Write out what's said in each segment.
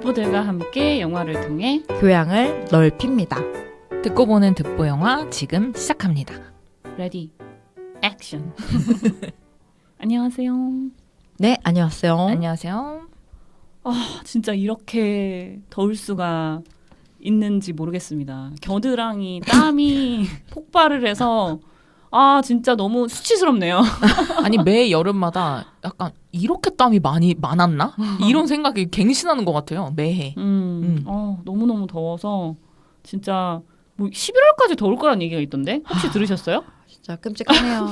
듣보들과 함께 영화를 통해 교양을 넓힙니다. 듣고 보는 듣보 영화 지금 시작합니다. 레디 액션. 안녕하세요. 네, 안녕하세요. 안녕하세요. 진짜 이렇게 더울 수가 있는지 모르겠습니다. 겨드랑이 땀이 폭발을 해서 진짜 너무 수치스럽네요. 아니 매 여름마다 약간 이렇게 땀이 많았나? 이런 생각이 갱신하는 것 같아요. 매해. 너무너무 더워서 진짜 뭐 11월까지 더울 거란 얘기가 있던데 혹시 들으셨어요? 진짜 끔찍하네요.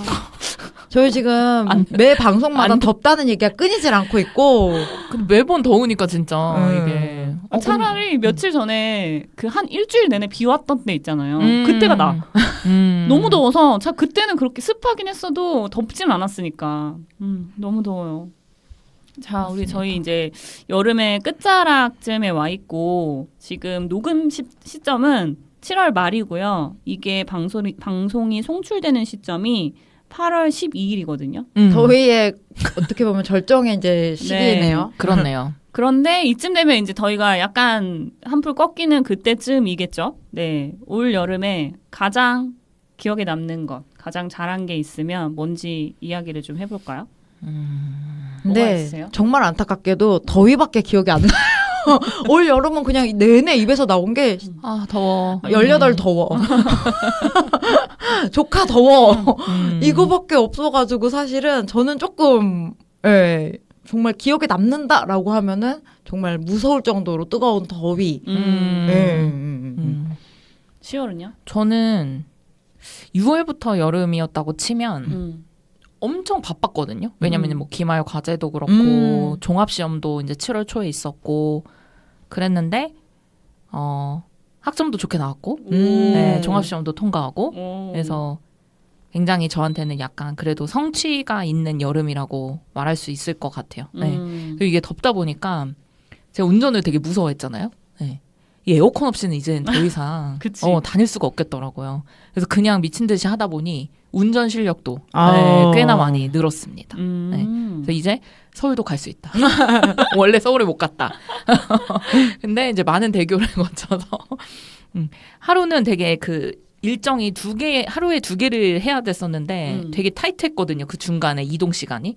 저희 지금 매 방송마다 덥다는 얘기가 끊이질 않고 있고. 근데 매번 더우니까 진짜 이게 차라리 며칠 전에 그 한 일주일 내내 비 왔던 때 있잖아요. 그때가 나. 너무 더워서 그때는 그렇게 습하긴 했어도 덥진 않았으니까 너무 더워요. 자, 저희 이제 여름의 끝자락쯤에 와 있고 지금 녹음 시점은 7월 말이고요. 이게 방송이 송출되는 시점이 8월 12일이거든요. 더위의 어떻게 보면 절정의 이제 시기네요. 네, 그렇네요. 그런데 이쯤 되면 이제 저희가 약간 한풀 꺾이는 그때쯤이겠죠. 네, 올 여름에 가장 기억에 남는 것, 가장 잘한 게 있으면 뭔지 이야기를 좀 해볼까요? 뭐가 근데 있으세요? 정말 안타깝게도 더위밖에 기억이 안 나요. 올 여름은 그냥 내내 입에서 나온 게 더워. 18 더워. 조카 더워. 이거밖에 없어가지고 사실은 저는 조금 정말 기억에 남는다라고 하면은 정말 무서울 정도로 뜨거운 더위. 10월은요? 저는 6월부터 여름이었다고 치면 엄청 바빴거든요. 왜냐면 뭐 기말 과제도 그렇고 종합시험도 이제 7월 초에 있었고 그랬는데 학점도 좋게 나왔고 네, 종합시험도 통과하고 그래서 굉장히 저한테는 약간 그래도 성취가 있는 여름이라고 말할 수 있을 것 같아요. 네. 그리고 이게 덥다 보니까 제가 운전을 되게 무서워했잖아요. 네. 이 에어컨 없이는 이제는 더 이상 다닐 수가 없겠더라고요. 그래서 그냥 미친 듯이 하다 보니 운전 실력도 꽤나 많이 늘었습니다. 네. 그래서 이제 서울도 갈 수 있다. 원래 서울에 못 갔다. 근데 이제 많은 대교를 거쳐서 하루는 되게 그 일정이 하루에 2개를 해야 됐었는데 되게 타이트했거든요. 그 중간에 이동 시간이.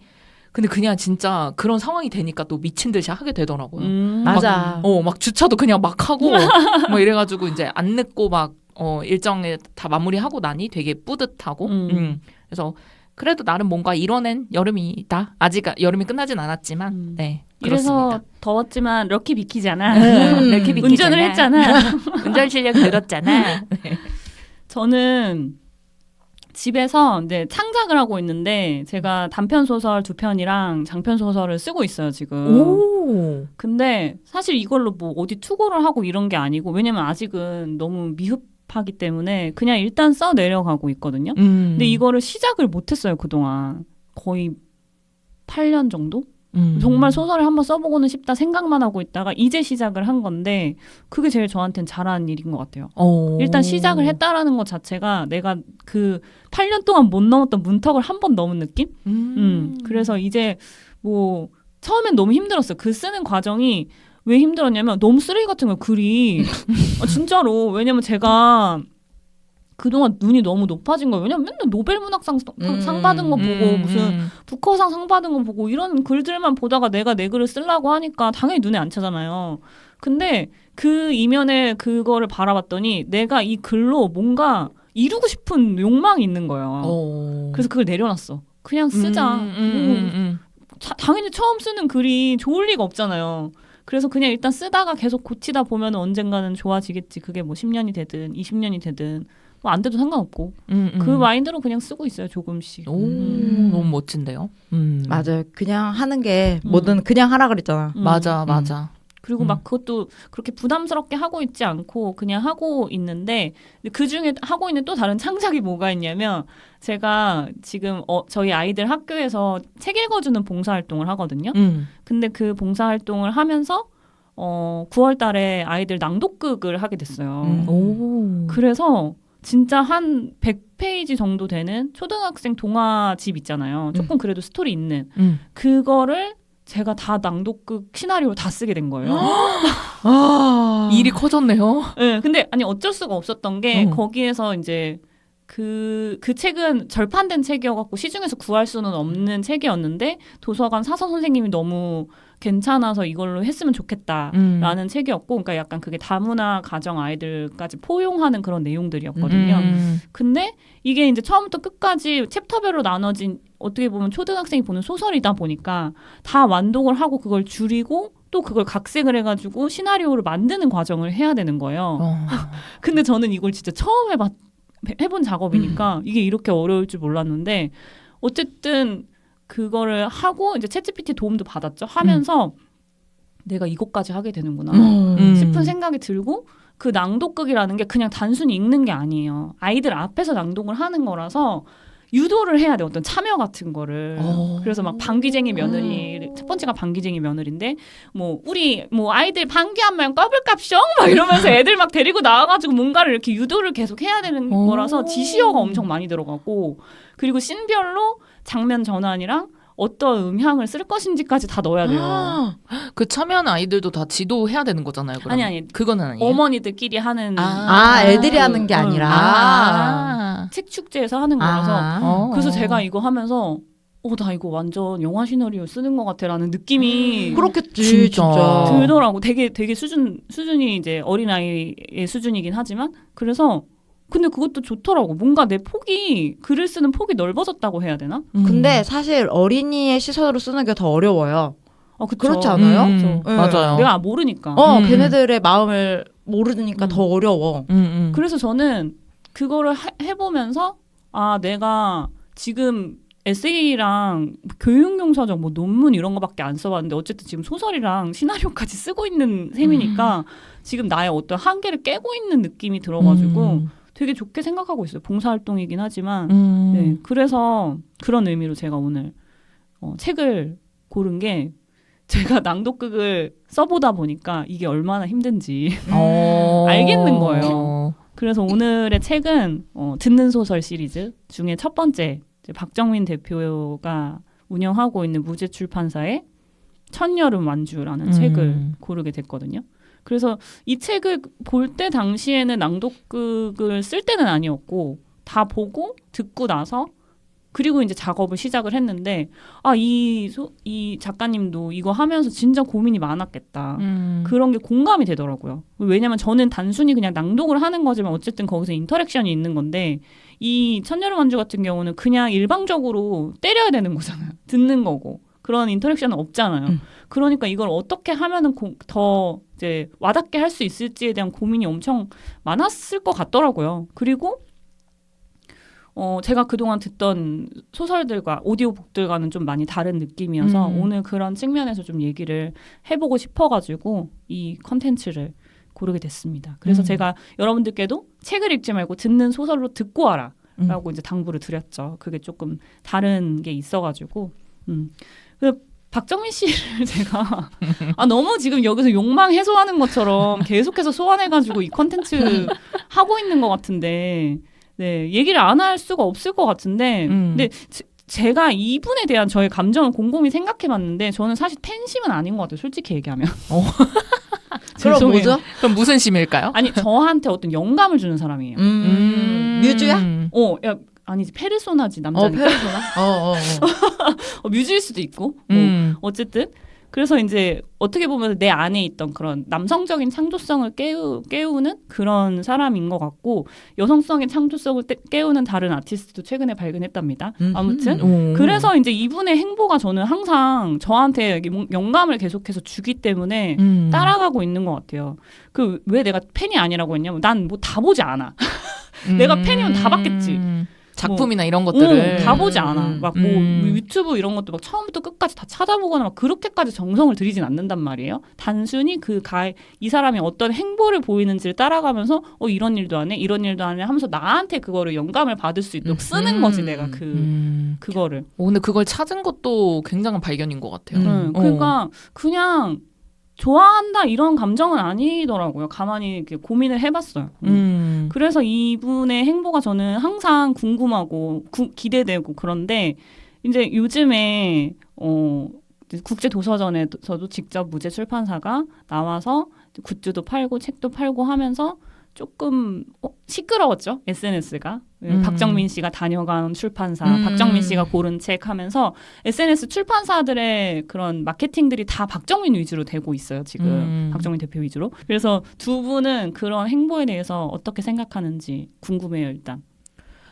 근데 그냥 진짜 그런 상황이 되니까 또 미친 듯이 하게 되더라고요. 맞아. 막 주차도 그냥 막 하고 막 이래가지고 이제 안 늦고 막 일정에 다 마무리하고 나니 되게 뿌듯하고 그래서 그래도 나름 뭔가 이뤄낸 여름이다. 아직 여름이 끝나진 않았지만 네 그렇습니다. 이래서 더웠지만 럭키 비키잖아. 럭키 비키잖아. 운전을 했잖아. 운전 실력 늘었잖아. 저는 집에서 이제 창작을 하고 있는데 제가 단편 소설 2편이랑 장편 소설을 쓰고 있어요 지금. 오. 근데 사실 이걸로 뭐 어디 투고를 하고 이런 게 아니고 왜냐면 아직은 너무 미흡하기 때문에 그냥 일단 써 내려가고 있거든요. 근데 이거를 시작을 못했어요 그동안 거의 8년 정도. 정말 소설을 한번 써보고는 싶다 생각만 하고 있다가 이제 시작을 한 건데 그게 제일 저한테는 잘한 일인 것 같아요. 일단 시작을 했다라는 것 자체가 내가 그 8년 동안 못 넘었던 문턱을 한 번 넘은 느낌? 그래서 이제 뭐 처음엔 너무 힘들었어요. 글 쓰는 과정이 왜 힘들었냐면 너무 쓰레기 같은 거예요 글이. 진짜로. 왜냐면 제가 그동안 눈이 너무 높아진 거예요. 왜냐면 맨날 노벨 문학상 상 받은 거 보고 무슨 부커상 상 받은 거 보고 이런 글들만 보다가 내가 내 글을 쓰려고 하니까 당연히 눈에 안 차잖아요. 근데 그 이면에 그거를 바라봤더니 내가 이 글로 뭔가 이루고 싶은 욕망이 있는 거예요. 그래서 그걸 내려놨어. 그냥 쓰자. 당연히 처음 쓰는 글이 좋을 리가 없잖아요. 그래서 그냥 일단 쓰다가 계속 고치다 보면 언젠가는 좋아지겠지. 그게 뭐 10년이 되든 20년이 되든 뭐 안 돼도 상관없고 그 마인드로 그냥 쓰고 있어요 조금씩. 너무 멋진데요. 맞아요. 그냥 하는 게 뭐든 그냥 하라 그랬잖아. 맞아. 그리고 막 그것도 그렇게 부담스럽게 하고 있지 않고 그냥 하고 있는데 그중에 하고 있는 또 다른 창작이 뭐가 있냐면 제가 지금 저희 아이들 학교에서 책 읽어주는 봉사활동을 하거든요. 근데 그 봉사활동을 하면서 9월 달에 아이들 낭독극을 하게 됐어요. 그래서 진짜 한 100페이지 정도 되는 초등학생 동화집 있잖아요. 조금 그래도 스토리 있는. 그거를 제가 다 낭독극 시나리오를 다 쓰게 된 거예요. 일이 커졌네요. 네, 근데 아니 어쩔 수가 없었던 게 거기에서 이제 그 책은 절판된 책이어갖고 시중에서 구할 수는 없는 책이었는데 도서관 사서 선생님이 너무 괜찮아서 이걸로 했으면 좋겠다라는 책이었고, 그러니까 약간 그게 다문화 가정 아이들까지 포용하는 그런 내용들이었거든요. 근데 이게 이제 처음부터 끝까지 챕터별로 나눠진 어떻게 보면 초등학생이 보는 소설이다 보니까 다 완독을 하고 그걸 줄이고 또 그걸 각색을 해가지고 시나리오를 만드는 과정을 해야 되는 거예요. 근데 저는 이걸 진짜 처음 해본 작업이니까 이게 이렇게 어려울 줄 몰랐는데 어쨌든 그거를 하고 이제 챗GPT 도움도 받았죠. 하면서 내가 이것까지 하게 되는구나 싶은 생각이 들고, 그 낭독극이라는 게 그냥 단순히 읽는 게 아니에요. 아이들 앞에서 낭독을 하는 거라서 유도를 해야 돼, 어떤 참여 같은 거를. 그래서 막 방귀쟁이 며느리, 첫 번째가 방귀쟁이 며느리인데 우리 아이들 방귀하면 꺼불값쇼 막 이러면서 애들 막 데리고 나와가지고 뭔가를 이렇게 유도를 계속 해야 되는 거라서 지시어가 엄청 많이 들어가고, 그리고 씬별로 장면 전환이랑 어떤 음향을 쓸 것인지까지 다 넣어야 돼요. 그 참여하는 아이들도 다 지도해야 되는 거잖아요. 그럼. 아니 그거는 아니에요. 어머니들끼리 하는 애들이 하는 게 아니라 책 축제에서 하는 거라서 그래서 제가 이거 하면서 나 이거 완전 영화 시나리오 쓰는 것 같아라는 느낌이 그렇겠지 진짜 들더라고. 되게 수준이 이제 어린아이의 수준이긴 하지만, 그래서 근데 그것도 좋더라고. 뭔가 내 글을 쓰는 폭이 넓어졌다고 해야 되나? 근데 사실 어린이의 시선으로 쓰는 게 더 어려워요. 그쵸. 그렇지 않아요? 네. 맞아요. 내가 모르니까. 걔네들의 마음을 모르니까 더 어려워. 그래서 저는 그거를 해보면서 내가 지금 에세이랑 교육용서적 논문 이런 거밖에 안 써봤는데 어쨌든 지금 소설이랑 시나리오까지 쓰고 있는 셈이니까 지금 나의 어떤 한계를 깨고 있는 느낌이 들어가지고 되게 좋게 생각하고 있어요. 봉사활동이긴 하지만 네, 그래서 그런 의미로 제가 오늘 책을 고른 게, 제가 낭독극을 써보다 보니까 이게 얼마나 힘든지 알겠는 거예요. 그래서 오늘의 책은 듣는 소설 시리즈 중에 첫 번째, 박정민 대표가 운영하고 있는 무제출판사의 천여름 완주라는 책을 고르게 됐거든요. 그래서 이 책을 볼 때 당시에는 낭독극을 쓸 때는 아니었고 다 보고 듣고 나서 그리고 이제 작업을 시작을 했는데 이 작가님도 이거 하면서 진짜 고민이 많았겠다. 그런 게 공감이 되더라고요. 왜냐면 저는 단순히 그냥 낭독을 하는 거지만 어쨌든 거기서 인터랙션이 있는 건데 이 천여름 완주 같은 경우는 그냥 일방적으로 때려야 되는 거잖아요. 듣는 거고. 그런 인터랙션은 없잖아요. 그러니까 이걸 어떻게 하면은 더 이제 와닿게 할 수 있을지에 대한 고민이 엄청 많았을 것 같더라고요. 그리고 제가 그동안 듣던 소설들과 오디오북들과는 좀 많이 다른 느낌이어서 오늘 그런 측면에서 좀 얘기를 해보고 싶어가지고 이 컨텐츠를 고르게 됐습니다. 그래서 제가 여러분들께도 책을 읽지 말고 듣는 소설로 듣고 와라 라고 이제 당부를 드렸죠. 그게 조금 다른 게 있어가지고 박정민 씨를 제가 너무 지금 여기서 욕망 해소하는 것처럼 계속해서 소환해가지고 이 컨텐츠 하고 있는 것 같은데 네, 얘기를 안 할 수가 없을 것 같은데 근데 제가 이분에 대한 저의 감정을 곰곰이 생각해봤는데 저는 사실 팬심은 아닌 것 같아요. 솔직히 얘기하면. 그럼 뭐죠? 그럼 무슨 심일까요? 아니 저한테 어떤 영감을 주는 사람이에요. 뮤즈야? 아니지 페르소나지 남자니까. 페르소나? 뮤즈일 수도 있고. 어쨌든 그래서 이제 어떻게 보면 내 안에 있던 그런 남성적인 창조성을 깨우는 그런 사람인 것 같고 여성성의 창조성을 깨우는 다른 아티스트도 최근에 발견했답니다. 아무튼 그래서 이제 이분의 행보가 저는 항상 저한테 영감을 계속해서 주기 때문에 따라가고 있는 것 같아요. 그 왜 내가 팬이 아니라고 했냐면 난 뭐 다 보지 않아. 내가 팬이면 다 봤겠지. 작품이나 이런 것들을 다 보지 않아. 막 유튜브 이런 것도 막 처음부터 끝까지 다 찾아보거나 막 그렇게까지 정성을 들이진 않는단 말이에요. 단순히 이 사람이 어떤 행보를 보이는지를 따라가면서 이런 일도 안 해, 이런 일도 안 해 하면서 나한테 그거를 영감을 받을 수 있도록 쓰는 거지 내가 그거를. 근데 그걸 찾은 것도 굉장한 발견인 것 같아요. 그러니까 그냥 좋아한다 이런 감정은 아니더라고요. 가만히 이렇게 고민을 해봤어요. 그래서 이분의 행보가 저는 항상 궁금하고 기대되고 그런데 이제 요즘에 국제도서전에서도 직접 무제 출판사가 나와서 굿즈도 팔고 책도 팔고 하면서 조금 시끄러웠죠. SNS가. 박정민 씨가 다녀간 출판사, 박정민 씨가 고른 책 하면서 SNS 출판사들의 그런 마케팅들이 다 박정민 위주로 되고 있어요. 지금 박정민 대표 위주로. 그래서 두 분은 그런 행보에 대해서 어떻게 생각하는지 궁금해요. 일단.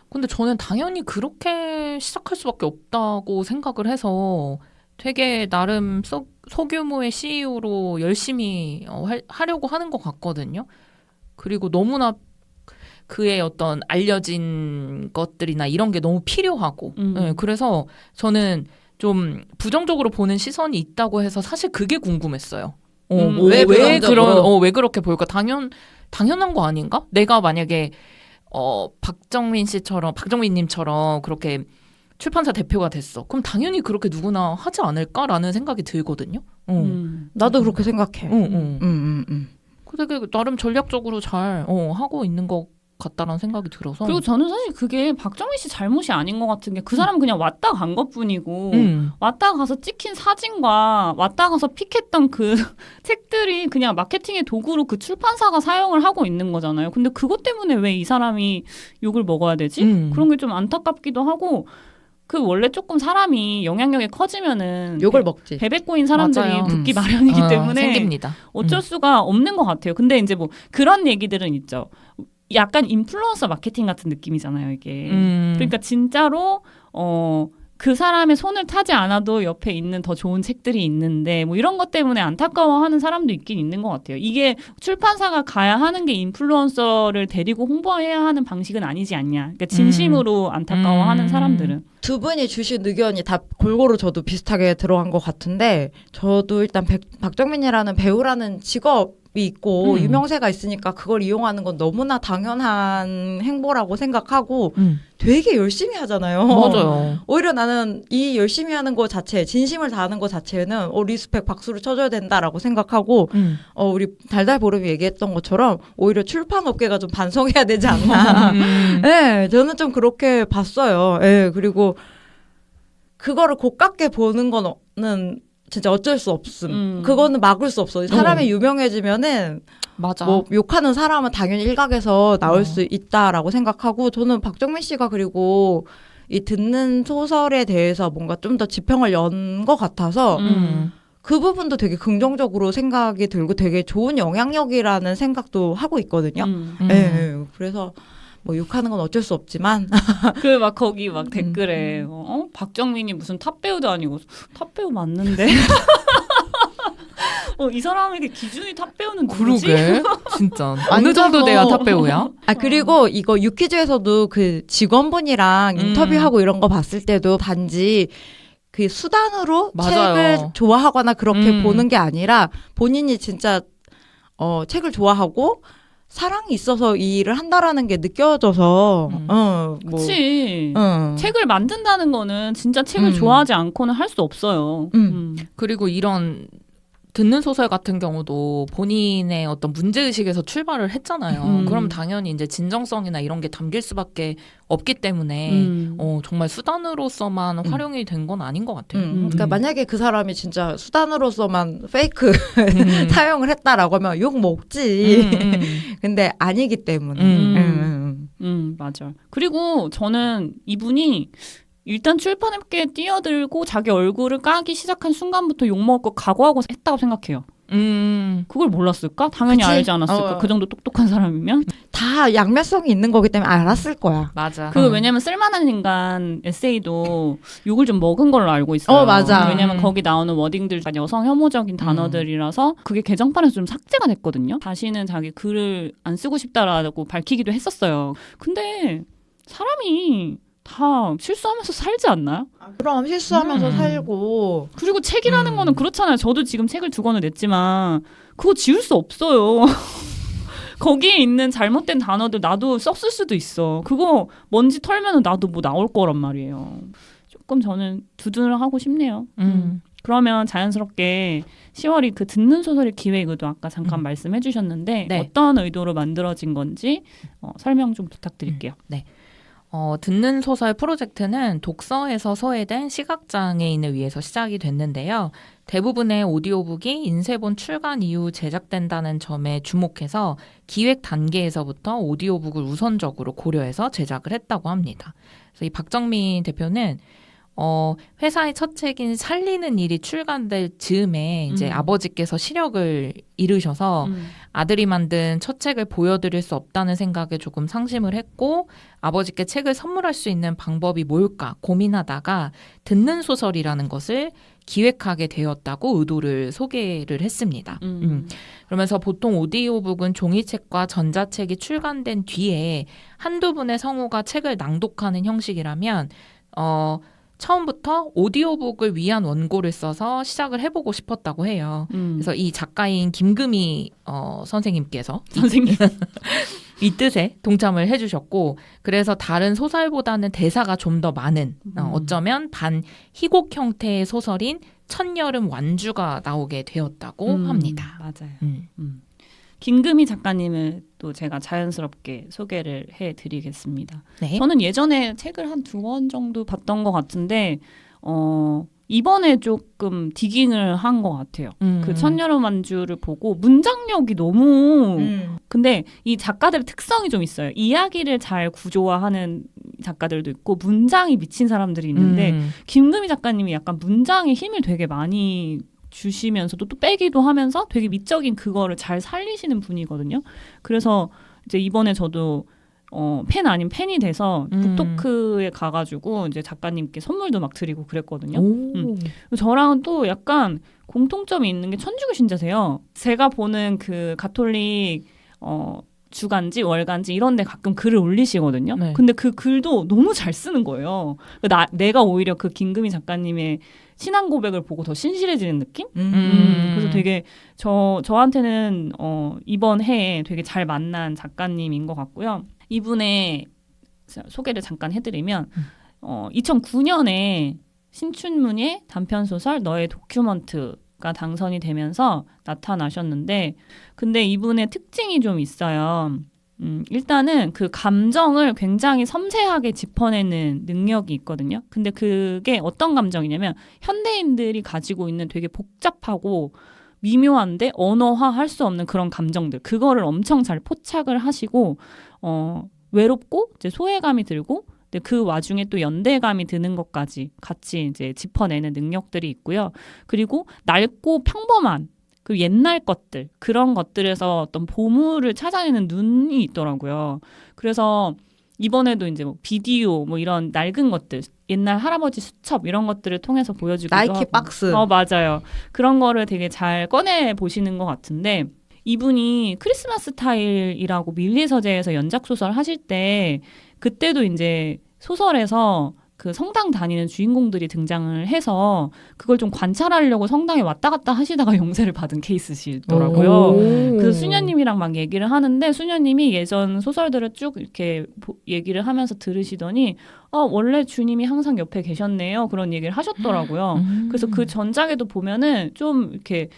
근데 저는 당연히 그렇게 시작할 수밖에 없다고 생각을 해서 되게 나름 소규모의 CEO로 열심히 하려고 하는 것 같거든요. 그리고 너무나 그의 어떤 알려진 것들이나 이런 게 너무 필요하고 네, 그래서 저는 좀 부정적으로 보는 시선이 있다고 해서 사실 그게 궁금했어요. 왜 그렇게 보일까? 당연한 거 아닌가? 내가 만약에 박정민님처럼 그렇게 출판사 대표가 됐어. 그럼 당연히 그렇게 누구나 하지 않을까라는 생각이 들거든요. 나도 그렇게 생각해. 되게 나름 전략적으로 잘 하고 있는 것 같다라는 생각이 들어서. 그리고 저는 사실 그게 박정민 씨 잘못이 아닌 것 같은 게 그 사람은 그냥 왔다 간 것뿐이고 왔다 가서 찍힌 사진과 왔다 가서 픽했던 그 책들이 그냥 마케팅의 도구로 그 출판사가 사용을 하고 있는 거잖아요. 근데 그것 때문에 왜 이 사람이 욕을 먹어야 되지? 그런 게 좀 안타깝기도 하고 그 원래 조금 사람이 영향력이 커지면은 욕을 먹지. 베베 꼬인 사람들이 맞아요. 붙기 마련이기 때문에 생깁니다. 어쩔 수가 없는 것 같아요. 근데 이제 뭐 그런 얘기들은 있죠. 약간 인플루언서 마케팅 같은 느낌이잖아요, 이게. 그러니까 진짜로 그 사람의 손을 타지 않아도 옆에 있는 더 좋은 책들이 있는데 뭐 이런 것 때문에 안타까워하는 사람도 있긴 있는 것 같아요. 이게 출판사가 가야 하는 게 인플루언서를 데리고 홍보해야 하는 방식은 아니지 않냐. 그러니까 진심으로 안타까워하는 사람들은. 두 분이 주신 의견이 다 골고루 저도 비슷하게 들어간 것 같은데 저도 일단 박정민이라는 배우라는 직업이 있고 유명세가 있으니까 그걸 이용하는 건 너무나 당연한 행보라고 생각하고 되게 열심히 하잖아요. 맞아요. 오히려 나는 이 열심히 하는 거 자체, 진심을 다하는 거 자체는 리스펙 박수를 쳐줘야 된다라고 생각하고 우리 달달보름이 얘기했던 것처럼 오히려 출판업계가 좀 반성해야 되지 않나. 네, 저는 좀 그렇게 봤어요. 네, 그리고 그거를 고깝게 보는 거는 진짜 어쩔 수 없음. 그거는 막을 수 없어. 사람이 유명해지면은 맞아. 뭐 욕하는 사람은 당연히 일각에서 나올 수 있다라고 생각하고 저는 박정민 씨가 그리고 이 듣는 소설에 대해서 뭔가 좀 더 지평을 연 것 같아서 그 부분도 되게 긍정적으로 생각이 들고 되게 좋은 영향력이라는 생각도 하고 있거든요. 네, 그래서 뭐 욕하는 건 어쩔 수 없지만 그 막 거기 막 댓글에 박정민이 무슨 탑 배우도 아니고 탑 배우 맞는데 이 사람에게 기준이 탑 배우는 누구지? 그러게 진짜 어느 정도 돼야 탑 배우야? 그리고 이거 유퀴즈에서도 그 직원분이랑 인터뷰하고 이런 거 봤을 때도 단지 그 수단으로 맞아요. 책을 좋아하거나 그렇게 보는 게 아니라 본인이 진짜 책을 좋아하고 사랑이 있어서 이 일을 한다라는 게 느껴져서 그치. 책을 만든다는 거는 진짜 책을 좋아하지 않고는 할 수 없어요. 그리고 이런 듣는 소설 같은 경우도 본인의 어떤 문제의식에서 출발을 했잖아요. 그럼 당연히 이제 진정성이나 이런 게 담길 수밖에 없기 때문에 정말 수단으로서만 활용이 된 건 아닌 것 같아요. 그러니까 만약에 그 사람이 진짜 수단으로서만 페이크 사용을 했다라고 하면 욕 먹지. 근데 아니기 때문에. 맞아. 그리고 저는 이분이 일단 출판업계에 뛰어들고 자기 얼굴을 까기 시작한 순간부터 욕먹을 거 각오하고 했다고 생각해요. 그걸 몰랐을까? 당연히 그치? 알지 않았을까? 그 정도 똑똑한 사람이면? 다 양면성이 있는 거기 때문에 알았을 거야. 맞아. 왜냐면 쓸만한 인간 에세이도 욕을 좀 먹은 걸로 알고 있어요. 맞아. 왜냐면 거기 나오는 워딩들 다 여성 혐오적인 단어들이라서 그게 개정판에서 좀 삭제가 됐거든요. 다시는 자기 글을 안 쓰고 싶다라고 밝히기도 했었어요. 근데 사람이 다 실수하면서 살지 않나요? 그럼 실수하면서 살고. 그리고 책이라는 거는 그렇잖아요. 저도 지금 책을 2권을 냈지만 그거 지울 수 없어요. 거기에 있는 잘못된 단어들 나도 썼을 수도 있어. 그거 먼지 털면은 나도 뭐 나올 거란 말이에요. 조금 저는 두둔을 하고 싶네요. 그러면 자연스럽게 10월이 그 듣는 소설의 기획 의도 아까 잠깐 말씀해 주셨는데 네. 어떤 의도로 만들어진 건지 설명 좀 부탁드릴게요. 네. 듣는 소설 프로젝트는 독서에서 소외된 시각장애인을 위해서 시작이 됐는데요. 대부분의 오디오북이 인쇄본 출간 이후 제작된다는 점에 주목해서 기획 단계에서부터 오디오북을 우선적으로 고려해서 제작을 했다고 합니다. 그래서 이 박정민 대표는 회사의 첫 책인 살리는 일이 출간될 즈음에 이제 아버지께서 시력을 잃으셔서 아들이 만든 첫 책을 보여드릴 수 없다는 생각에 조금 상심을 했고 아버지께 책을 선물할 수 있는 방법이 뭘까 고민하다가 듣는 소설이라는 것을 기획하게 되었다고 의도를 소개를 했습니다. 그러면서 보통 오디오북은 종이책과 전자책이 출간된 뒤에 한두 분의 성우가 책을 낭독하는 형식이라면 처음부터 오디오북을 위한 원고를 써서 시작을 해보고 싶었다고 해요. 그래서 이 작가인 김금희 선생님께서 이 뜻에 동참을 해주셨고 그래서 다른 소설보다는 대사가 좀 더 많은 어쩌면 반희곡 형태의 소설인 첫여름 완주가 나오게 되었다고 합니다. 맞아요. 김금희 작가님을 또 제가 자연스럽게 소개를 해드리겠습니다. 네. 저는 예전에 책을 한 2권 정도 봤던 것 같은데 이번에 조금 디깅을 한 것 같아요. 그 첫여름 완주를 보고 문장력이 너무 근데 이 작가들의 특성이 좀 있어요. 이야기를 잘 구조화하는 작가들도 있고 문장이 미친 사람들이 있는데 김금희 작가님이 약간 문장에 힘을 되게 많이 주시면서도 또 빼기도 하면서 되게 미적인 그거를 잘 살리시는 분이거든요. 그래서 이제 이번에 저도 팬 아닌 팬이 돼서 북토크에 가가지고 이제 작가님께 선물도 막 드리고 그랬거든요. 저랑은 또 약간 공통점이 있는 게 천주교 신자세요. 제가 보는 그 가톨릭 주간지 월간지 이런 데 가끔 글을 올리시거든요. 네. 근데 그 글도 너무 잘 쓰는 거예요. 내가 오히려 그 김금희 작가님의 신앙 고백을 보고 더 신실해지는 느낌? 그래서 되게 저한테는 이번 해에 되게 잘 만난 작가님인 것 같고요. 이분의 소개를 잠깐 해드리면 2009년에 신춘문예 단편소설 너의 도큐먼트가 당선이 되면서 나타나셨는데 근데 이분의 특징이 좀 있어요. 일단은 그 감정을 굉장히 섬세하게 짚어내는 능력이 있거든요. 근데 그게 어떤 감정이냐면 현대인들이 가지고 있는 되게 복잡하고 미묘한데 언어화할 수 없는 그런 감정들 그거를 엄청 잘 포착을 하시고 외롭고 이제 소외감이 들고 근데 그 와중에 또 연대감이 드는 것까지 같이 이제 짚어내는 능력들이 있고요. 그리고 넓고 평범한 그 옛날 것들 그런 것들에서 어떤 보물을 찾아내는 눈이 있더라고요. 그래서 이번에도 이제 뭐 비디오 뭐 이런 낡은 것들 옛날 할아버지 수첩 이런 것들을 통해서 보여주기도 나이키 하고 박스 맞아요. 그런 거를 되게 잘 꺼내 보시는 것 같은데 이분이 크리스마스 타일이라고 밀리 서재에서 연작 소설 하실 때 그때도 이제 소설에서 그 성당 다니는 주인공들이 등장을 해서 그걸 좀 관찰하려고 성당에 왔다 갔다 하시다가 영세를 받은 케이스시더라고요. 그래서 수녀님이랑 막 얘기를 하는데 수녀님이 예전 소설들을 쭉 이렇게 얘기를 하면서 들으시더니 원래 주님이 항상 옆에 계셨네요. 그런 얘기를 하셨더라고요. 그래서 그 전작에도 보면은 좀 이렇게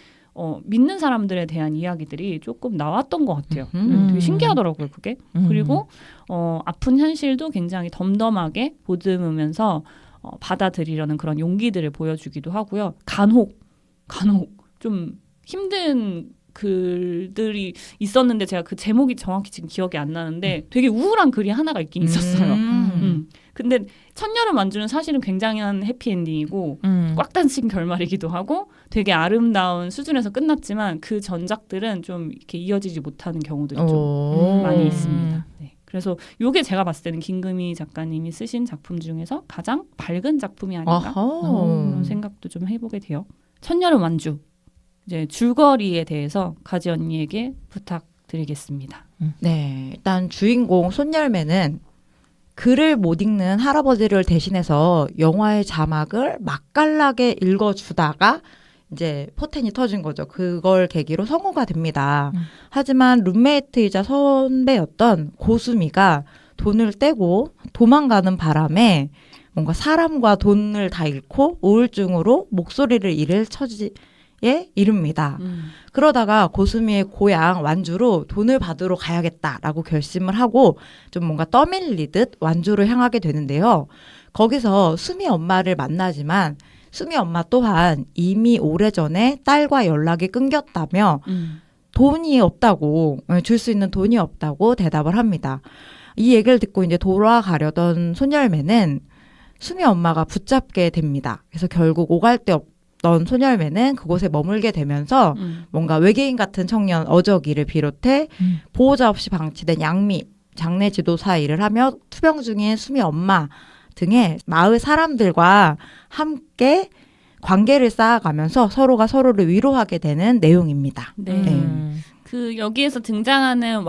믿는 사람들에 대한 이야기들이 조금 나왔던 것 같아요. 되게 신기하더라고요, 그게. 그리고 아픈 현실도 굉장히 덤덤하게 보듬으면서 받아들이려는 그런 용기들을 보여주기도 하고요. 간혹 좀 힘든 글들이 있었는데 제가 그 제목이 정확히 지금 기억이 안 나는데 되게 우울한 글이 하나가 있긴 있었어요. 근데 첫여름 완주는 사실은 굉장한 해피엔딩이고 꽉 닫힌 결말이기도 하고 되게 아름다운 수준에서 끝났지만 그 전작들은 좀 이렇게 이어지지 못하는 경우들이 좀 많이 있습니다. 네. 그래서 이게 제가 봤을 때는 김금희 작가님이 쓰신 작품 중에서 가장 밝은 작품이 아닌가 그런 생각도 좀 해보게 돼요. 첫여름 완주 이제 줄거리에 대해서 가지 언니에게 부탁드리겠습니다. 네, 일단 주인공 손열매는 글을 못 읽는 할아버지를 대신해서 영화의 자막을 맛깔나게 읽어주다가 이제 포텐이 터진 거죠. 그걸 계기로 성우가 됩니다. 하지만 룸메이트이자 선배였던 고수미가 돈을 떼고 도망가는 바람에 뭔가 사람과 돈을 다 잃고 우울증으로 목소리를 잃을 처지 이릅니다. 그러다가 고수미의 고향 완주로 돈을 받으러 가야겠다라고 결심을 하고 좀 뭔가 떠밀리듯 완주로 향하게 되는데요. 거기서 수미 엄마를 만나지만 수미 엄마 또한 이미 오래전에 딸과 연락이 끊겼다며 돈이 없다고, 줄 수 있는 돈이 없다고 대답을 합니다. 이 얘기를 듣고 이제 돌아가려던 손열매는 수미 엄마가 붙잡게 됩니다. 그래서 결국 오갈 데 없던 손열매는 그곳에 머물게 되면서 뭔가 외계인 같은 청년 어저기를 비롯해 보호자 없이 방치된 양미, 장례 지도사 일을 하며 투병 중인 수미 엄마 등의 마을 사람들과 함께 관계를 쌓아가면서 서로가 서로를 위로하게 되는 내용입니다. 네. 그 여기에서 등장하는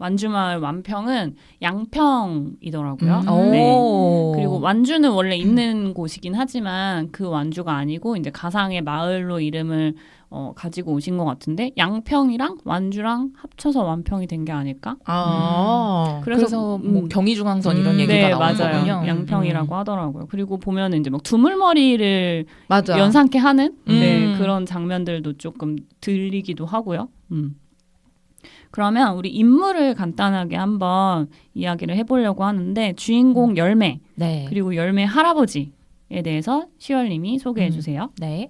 완주마을 완평은 양평이더라고요. 네. 그리고 완주는 원래 있는 곳이긴 하지만 그 완주가 아니고 이제 가상의 마을로 이름을 가지고 오신 것 같은데 양평이랑 완주랑 합쳐서 완평이 된 게 아닐까? 그래서 뭐 경의중앙선 이런 얘기가 나오는 거군요. 양평이라고 하더라고요. 그리고 보면은 이제 막 두물머리를 연상케 하는 그런 장면들도 조금 들리기도 하고요. 그러면 우리 인물을 간단하게 한번 이야기를 해보려고 하는데 주인공 열매 그리고 열매 할아버지에 대해서 시월님이 소개해 주세요. 네.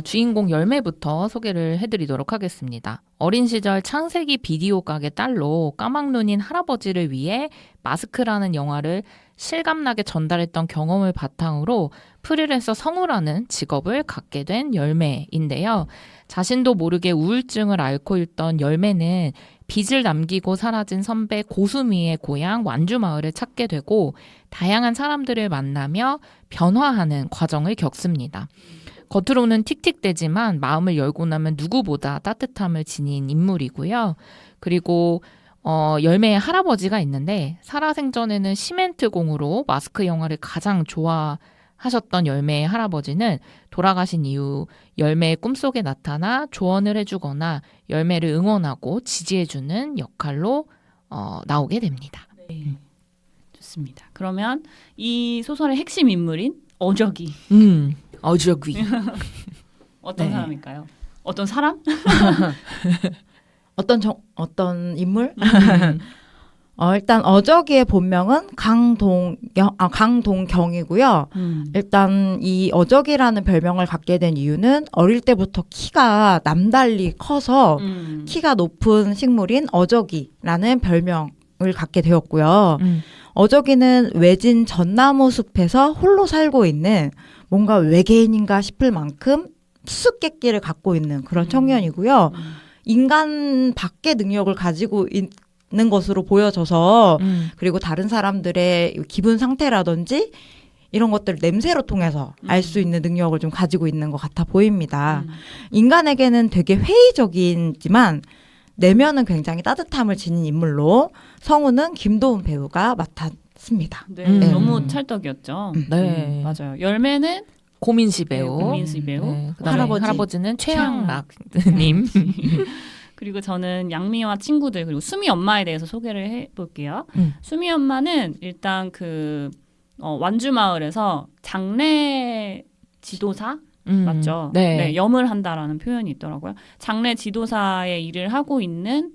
주인공 열매부터 소개를 해드리도록 하겠습니다. 어린 시절 창세기 비디오 가게 딸로 까막눈인 할아버지를 위해 마스크라는 영화를 실감나게 전달했던 경험을 바탕으로 프리랜서 성우라는 직업을 갖게 된 열매인데요. 자신도 모르게 우울증을 앓고 있던 열매는 빚을 남기고 사라진 선배 고수미의 고향 완주마을을 찾게 되고 다양한 사람들을 만나며 변화하는 과정을 겪습니다. 겉으로는 틱틱대지만 마음을 열고 나면 누구보다 따뜻함을 지닌 인물이고요. 그리고 열매의 할아버지가 있는데 살아생전에는 시멘트공으로 마스크 영화를 가장 좋아하셨던 열매의 할아버지는 돌아가신 이후 열매의 꿈속에 나타나 조언을 해주거나 열매를 응원하고 지지해주는 역할로 나오게 됩니다. 네. 좋습니다. 그러면 이 소설의 핵심 인물인 어저기. 어저기. 어떤 사람일까요? 어떤 사람? 어떤 인물? 일단 어저기의 본명은 강동경이고요. 일단 이 어저기라는 별명을 갖게 된 이유는 어릴 때부터 키가 남달리 커서 키가 높은 식물인 어저기라는 별명을 갖게 되었고요. 어저기는 외진 전나무 숲에서 홀로 살고 있는 뭔가 외계인인가 싶을 만큼 수수께끼를 갖고 있는 그런 청년이고요. 인간 밖의 능력을 가지고 있는 것으로 보여져서 그리고 다른 사람들의 기분 상태라든지 이런 것들을 냄새로 통해서 알 수 있는 능력을 좀 가지고 있는 것 같아 보입니다. 인간에게는 되게 회의적이지만 내면은 굉장히 따뜻함을 지닌 인물로 성우는 김도훈 배우가 맡았습니다. 네, 너무 찰떡이었죠. 네, 맞아요. 열매는 고민시 배우. 고민시 배우. 네, 할아버지는 최양락님. 그리고 저는 양미와 친구들 그리고 수미 엄마에 대해서 소개를 해볼게요. 수미 엄마는 일단 그 완주 마을에서 장례 지도사 맞죠? 네. 염을 한다라는 표현이 있더라고요. 장례 지도사의 일을 하고 있는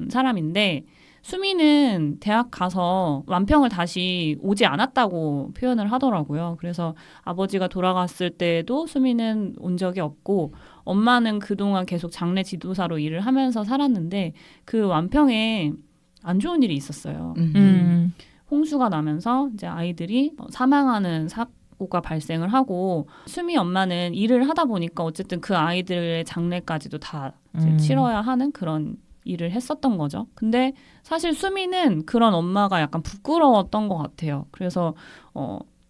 사람인데 수미는 대학 가서 완평을 다시 오지 않았다고 표현을 하더라고요. 그래서 아버지가 돌아갔을 때에도 수미는 온 적이 없고 엄마는 그동안 계속 장례 지도사로 일을 하면서 살았는데 그 완평에 안 좋은 일이 있었어요. 홍수가 나면서 이제 아이들이 사망하는 사고가 발생을 하고 수미 엄마는 일을 하다 보니까 어쨌든 그 아이들의 장례까지도 다 이제 치러야 하는 그런 일을 했었던 거죠. 근데 사실 수미는 그런 엄마가 약간 부끄러웠던 것 같아요. 그래서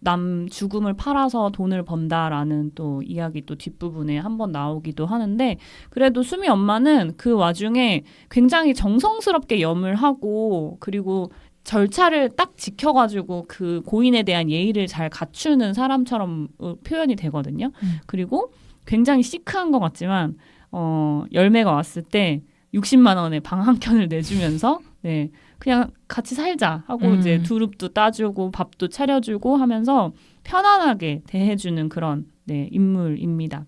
남 죽음을 팔아서 돈을 번다라는 또 이야기 또 뒷부분에 한번 나오기도 하는데 그래도 수미 엄마는 그 와중에 굉장히 정성스럽게 염을 하고 그리고 절차를 딱 지켜가지고 그 고인에 대한 예의를 잘 갖추는 사람처럼 표현이 되거든요. 그리고 굉장히 시크한 것 같지만 열매가 왔을 때 60만 원에 방 한 켠을 내주면서 네 그냥 같이 살자 하고 이제 두릅도 따주고 밥도 차려주고 하면서 편안하게 대해주는 그런 네 인물입니다.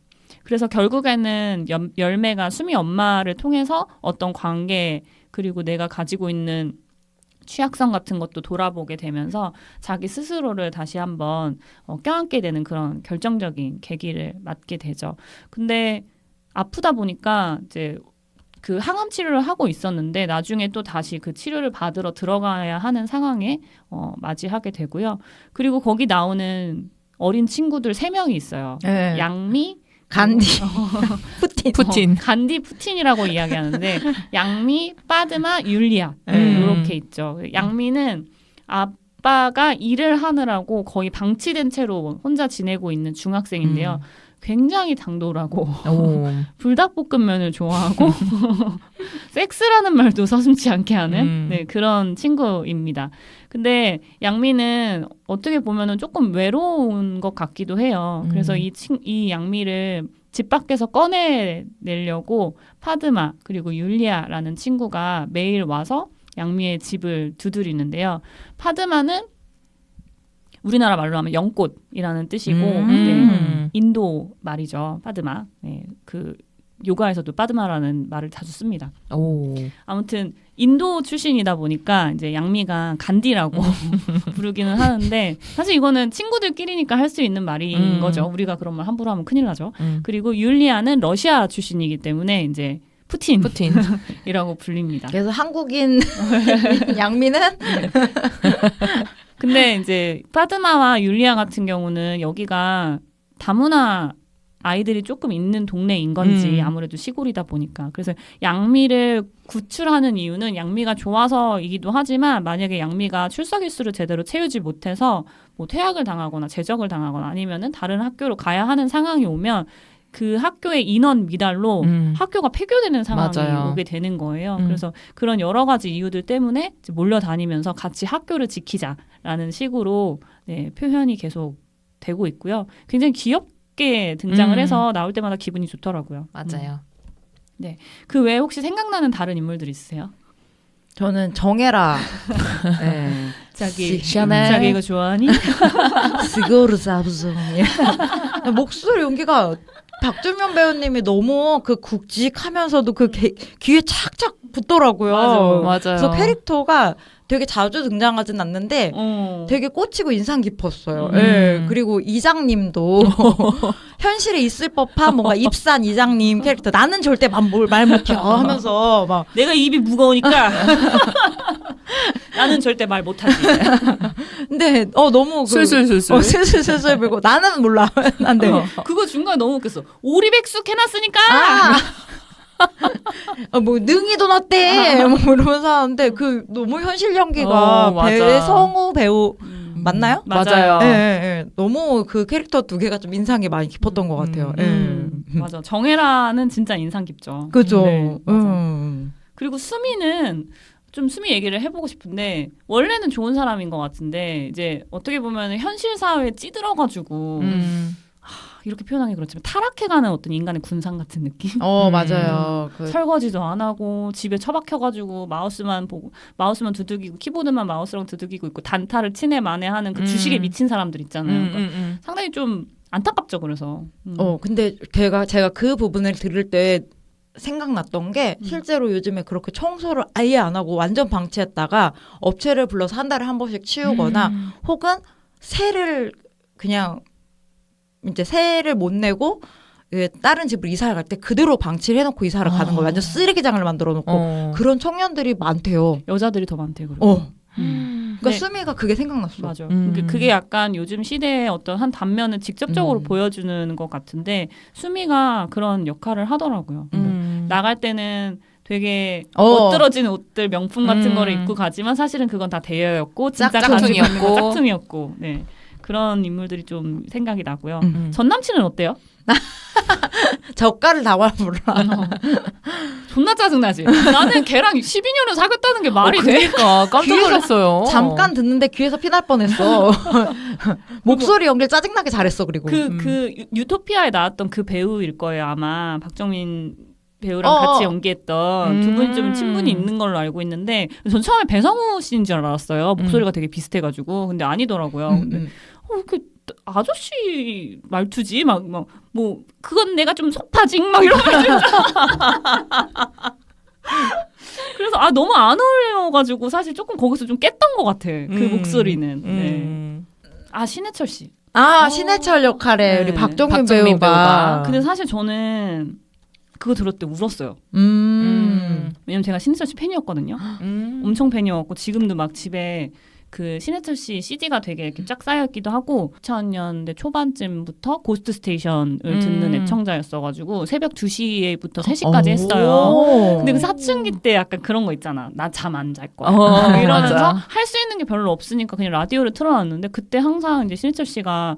그래서 결국에는 열매가 수미 엄마를 통해서 어떤 관계 그리고 내가 가지고 있는 취약성 같은 것도 돌아보게 되면서 자기 스스로를 다시 한번 껴안게 되는 그런 결정적인 계기를 맞게 되죠. 근데 아프다 보니까 이제 그 항암 치료를 하고 있었는데 나중에 또 다시 그 치료를 받으러 들어가야 하는 상황에 맞이하게 되고요. 그리고 거기 나오는 어린 친구들 3명이 있어요. 네. 양미, 간디, 푸틴. 간디 푸틴이라고 이야기하는데 양미, 파드마, 율리아 이렇게 있죠. 양미는 아빠가 일을 하느라고 거의 방치된 채로 혼자 지내고 있는 중학생인데요. 굉장히 당돌하고 불닭볶음면을 좋아하고 섹스라는 말도 서슴지 않게 하는 네, 그런 친구입니다. 근데 양미는 어떻게 보면은 조금 외로운 것 같기도 해요. 그래서 이 양미를 집 밖에서 꺼내내려고 파드마 그리고 율리아라는 친구가 매일 와서 양미의 집을 두드리는데요. 파드마는 우리나라 말로 하면 연꽃이라는 뜻이고 네, 인도 말이죠. 파드마. 네, 그 요가에서도 파드마라는 말을 자주 씁니다. 오. 아무튼 인도 출신이다 보니까 이제 양미가 간디라고 부르기는 하는데 사실 이거는 친구들끼리니까 할 수 있는 말인 거죠. 우리가 그런 말 함부로 하면 큰일 나죠. 그리고 율리아는 러시아 출신이기 때문에 이제 푸틴이라고 불립니다. 그래서 한국인 양미는 근데 이제 파드마와 율리아 같은 경우는 여기가 다문화 아이들이 조금 있는 동네인 건지 아무래도 시골이다 보니까 그래서 양미를 구출하는 이유는 양미가 좋아서이기도 하지만 만약에 양미가 출석 일수를 제대로 채우지 못해서 뭐 퇴학을 당하거나 제적을 당하거나 아니면은 다른 학교로 가야 하는 상황이 오면 그 학교의 인원 미달로 학교가 폐교되는 상황이 맞아요. 오게 되는 거예요. 그래서 그런 여러 가지 이유들 때문에 몰려다니면서 같이 학교를 지키자라는 식으로 네, 표현이 계속 되고 있고요. 굉장히 귀엽게 등장을 해서 나올 때마다 기분이 좋더라고요. 맞아요. 네. 그 외에 혹시 생각나는 다른 인물들 있으세요? 저는 정혜라. 네. 자기 이거 좋아하니? 스고르 사부송. 목소리 연기가 박준면 배우님이 너무 그 굵직하면서도 그 귀에 착착 붙더라고요. 맞아요. 그래서 캐릭터가 되게 자주 등장하진 않는데 되게 꽂히고 인상 깊었어요. 네. 그리고 이장님도 현실에 있을 법한 뭔가 입산 이장님 캐릭터 나는 절대 말 못해 하면서 막 내가 입이 무거우니까 나는 절대 말 못하지. 근데 너무 슬슬슬슬 불고 나는 몰라. 안 돼. 그거 중간에 너무 웃겼어. 오리백숙 해놨으니까. 뭐 능이도 났대 뭐 이러면서 하는데 그 너무 현실 연기가 배성우 배우 맞나요? 맞아요. 네. 너무 그 캐릭터 2개가 좀 인상이 많이 깊었던 것 같아요. 맞아. 정혜라는 진짜 인상 깊죠. 그죠. 네, 그리고 수미는 좀 수미 얘기를 해보고 싶은데 원래는 좋은 사람인 것 같은데 이제 어떻게 보면 현실 사회에 찌들어가지고 이렇게 표현하기 그렇지만 타락해가는 어떤 인간의 군상 같은 느낌? 맞아요. 설거지도 안 하고 집에 처박혀가지고 마우스만 두들기고 키보드만 마우스랑 두들기고 있고 단타를 치네 마네 하는 그 주식에 미친 사람들 있잖아요. 그러니까 상당히 좀 안타깝죠. 그래서. 근데 제가 그 부분을 들을 때 생각났던 게 실제로 요즘에 그렇게 청소를 아예 안 하고 완전 방치했다가 업체를 불러서 한 달에 한 번씩 치우거나 혹은 새를 그냥 이제 세를 못 내고 다른 집으로 이사를 갈 때 그대로 방치를 해놓고 이사를 가는 거예요. 완전 쓰레기장을 만들어 놓고 그런 청년들이 많대요. 여자들이 더 많대요. 그리고. 그러니까 수미가 그게 생각났어. 맞아. 그게 약간 요즘 시대의 어떤 한 단면을 직접적으로 보여주는 것 같은데 수미가 그런 역할을 하더라고요. 나갈 때는 되게 멋들어진 옷들 명품 같은 거를 입고 가지만 사실은 그건 다 대여였고 진짜 짝퉁이었고 네. 그런 인물들이 좀 생각이 나고요. 전 남친은 어때요? 젓갈을 담아 몰라. 존나 짜증나지. 나는 걔랑 12년을 사귀었다는 게 말이 돼? 그러니까 깜짝 놀랐어요. 잠깐 듣는데 귀에서 피날 뻔했어. 목소리 연기를 짜증나게 잘했어. 그리고 그 유토피아에 나왔던 그 배우일 거예요. 아마 박정민 배우랑 같이 연기했던 두 분이 좀 친분이 있는 걸로 알고 있는데 전 처음에 배성우 씨인 줄 알았어요. 목소리가 되게 비슷해가지고 근데 아니더라고요. 근데 이렇게 아저씨 말투지 막 뭐 그건 내가 좀 속파직 막 이러면서 그래서 너무 안 어울려가지고 사실 조금 거기서 좀 깼던 것 같아. 그 목소리는. 네. 신해철 씨. 신해철 역할에 네. 우리 박정민 박정민 배우가. 근데 사실 저는 그거 들을 때 울었어요. 왜냐면 제가 신해철 씨 팬이었거든요. 엄청 팬이었고 지금도 막 집에 그 신해철 씨 CD가 되게 이렇게 쫙 쌓여있기도 하고 2000년대 초반쯤부터 고스트 스테이션을 듣는 애청자였어가지고 새벽 2시부터 3시까지 했어요. 근데 그 사춘기 때 약간 그런 거 있잖아. 나 잠 안 잘 거야. 이러면서 할 수 있는 게 별로 없으니까 그냥 라디오를 틀어놨는데 그때 항상 이제 신해철 씨가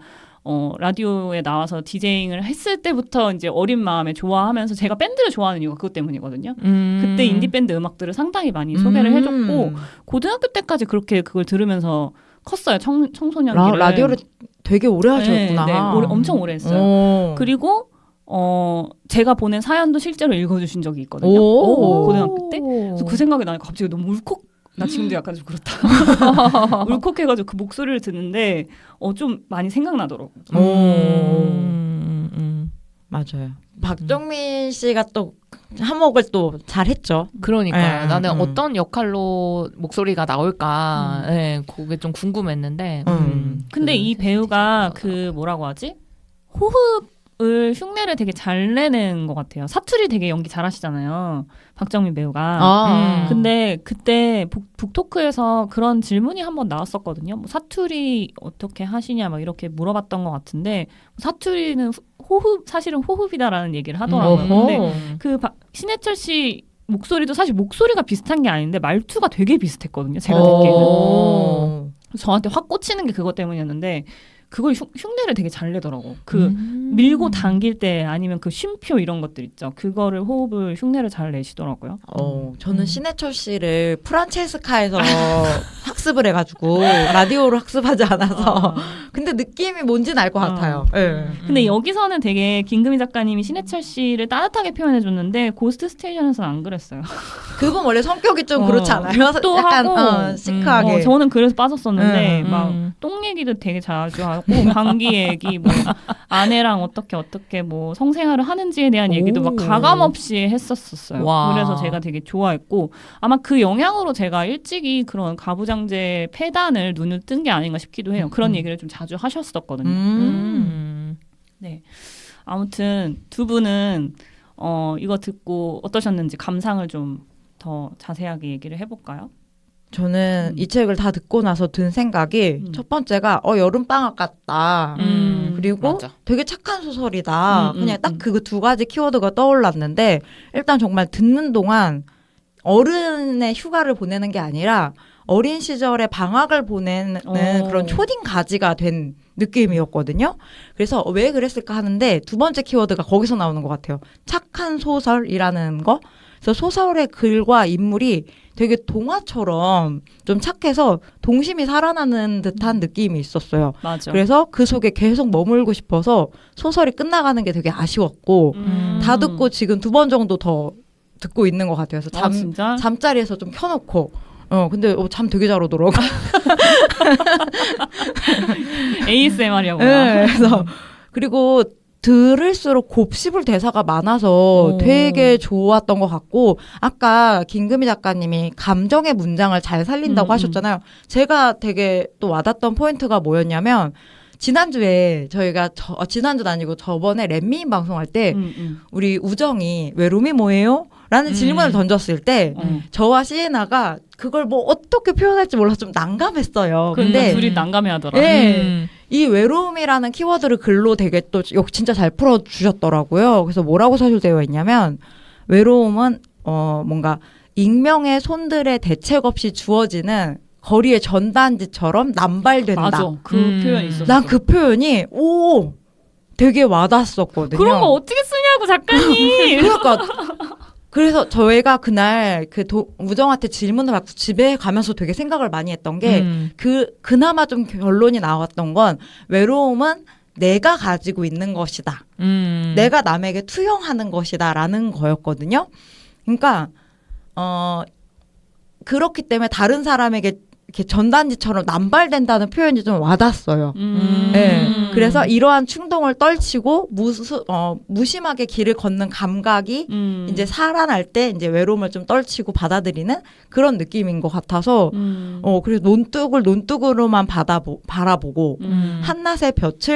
라디오에 나와서 디제잉을 했을 때부터 이제 어린 마음에 좋아하면서 제가 밴드를 좋아하는 이유가 그것 때문이거든요. 그때 인디밴드 음악들을 상당히 많이 소개를 해줬고 고등학교 때까지 그렇게 그걸 들으면서 컸어요. 청소년기를. 라디오를 되게 오래 하셨구나. 네, 엄청 오래 했어요. 그리고 제가 보낸 사연도 실제로 읽어주신 적이 있거든요. 고등학교 때. 그래서 그 생각이 나니까 갑자기 너무 울컥. 나 지금도 약간 좀 그렇다. 울컥해가지고 그 목소리를 듣는데 좀 많이 생각나더라고요. 맞아요. 박정민 씨가 또 한몫을 또 잘했죠. 그러니까요. 나는 어떤 역할로 목소리가 나올까 그게 좀 궁금했는데 근데 이 배우가 그 뭐라고 하지? 호흡을 흉내를 되게 잘 내는 것 같아요. 사투리 되게 연기 잘하시잖아요. 박정민 배우가. 근데 그때 북토크에서 그런 질문이 한번 나왔었거든요. 뭐 사투리 어떻게 하시냐 막 이렇게 물어봤던 것 같은데 사투리는 사실은 호흡이다라는 얘기를 하더라고요. 근데 그 신해철 씨 목소리도 사실 목소리가 비슷한 게 아닌데 말투가 되게 비슷했거든요. 제가 듣기에는. 저한테 확 꽂히는 게 그것 때문이었는데 그걸 흉내를 되게 잘 내더라고. 밀고 당길 때 아니면 그 쉼표 이런 것들 있죠. 그거를 호흡을 흉내를 잘 내시더라고요. 저는 신해철 씨를 프란체스카에서 학습을 해가지고 라디오로 학습하지 않아서 근데 느낌이 뭔지는 알 것 같아요. 근데 여기서는 되게 김금희 작가님이 신해철 씨를 따뜻하게 표현해줬는데 고스트 스테이션에서는 안 그랬어요. 그분 원래 성격이 좀 그렇지 않아요? 또 약간 하고 시크하게. 저는 그래서 빠졌었는데 막 똥 얘기도 되게 자주 하고 방귀 얘기 뭐 아내랑 어떻게 뭐 성생활을 하는지에 대한 얘기도 막 가감없이 했었어요. 와. 그래서 제가 되게 좋아했고 아마 그 영향으로 제가 일찍이 그런 가부장제 폐단을 눈을 뜬 게 아닌가 싶기도 해요. 그런 얘기를 좀 자주 하셨었거든요. 네. 아무튼 두 분은 이거 듣고 어떠셨는지 감상을 좀 더 자세하게 얘기를 해볼까요? 저는 이 책을 다 듣고 나서 든 생각이 첫 번째가 여름방학 같다. 그리고 맞아. 되게 착한 소설이다. 그냥 딱 그 두 가지 키워드가 떠올랐는데 일단 정말 듣는 동안 어른의 휴가를 보내는 게 아니라 어린 시절에 방학을 보내는 그런 초딩 가지가 된 느낌이었거든요. 그래서 왜 그랬을까 하는데 두 번째 키워드가 거기서 나오는 것 같아요. 착한 소설이라는 거. 그래서 소설의 글과 인물이 되게 동화처럼 좀 착해서 동심이 살아나는 듯한 느낌이 있었어요. 맞아. 그래서 그 속에 계속 머물고 싶어서 소설이 끝나가는 게 되게 아쉬웠고 다 듣고 지금 2번 정도 더 듣고 있는 것 같아요. 그래서 진짜? 잠자리에서 좀 켜놓고 근데 잠 되게 잘 오더라고. ASMR이라고. 네, 그래서 그리고 들을수록 곱씹을 대사가 많아서 되게 좋았던 것 같고 아까 김금희 작가님이 감정의 문장을 잘 살린다고 하셨잖아요. 제가 되게 또 와닿던 포인트가 뭐였냐면 지난주에 저희가 지난주도 아니고 저번에 렛미인 방송할 때 우리 우정이 외로움이 뭐예요? 라는 질문을 던졌을 때 저와 시에나가 그걸 뭐 어떻게 표현할지 몰라서 좀 난감했어요. 근데 둘이 난감해하더라. 네, 이 외로움이라는 키워드를 글로 되게 또 진짜 잘 풀어주셨더라고요. 그래서 뭐라고 서술되어 있냐면 외로움은 뭔가 익명의 손들의 대책 없이 주어지는 거리의 전단지처럼 남발된다. 맞아. 그 표현이 있었어. 난 그 표현이 되게 와닿았었거든요. 그런 거 어떻게 쓰냐고 작가님. 그러니까 그래서 저희가 그날 우정한테 질문을 받고 집에 가면서 되게 생각을 많이 했던 게 그나마 좀 결론이 나왔던 건 외로움은 내가 가지고 있는 것이다. 내가 남에게 투영하는 것이다라는 거였거든요. 그러니까 그렇기 때문에 다른 사람에게 이렇게 전단지처럼 남발된다는 표현이 좀 와닿았어요. 네. 그래서 이러한 충동을 떨치고 무심하게 길을 걷는 감각이 이제 살아날 때 이제 외로움을 좀 떨치고 받아들이는 그런 느낌인 것 같아서 그래서 논둑으로만 바라보고 한낮의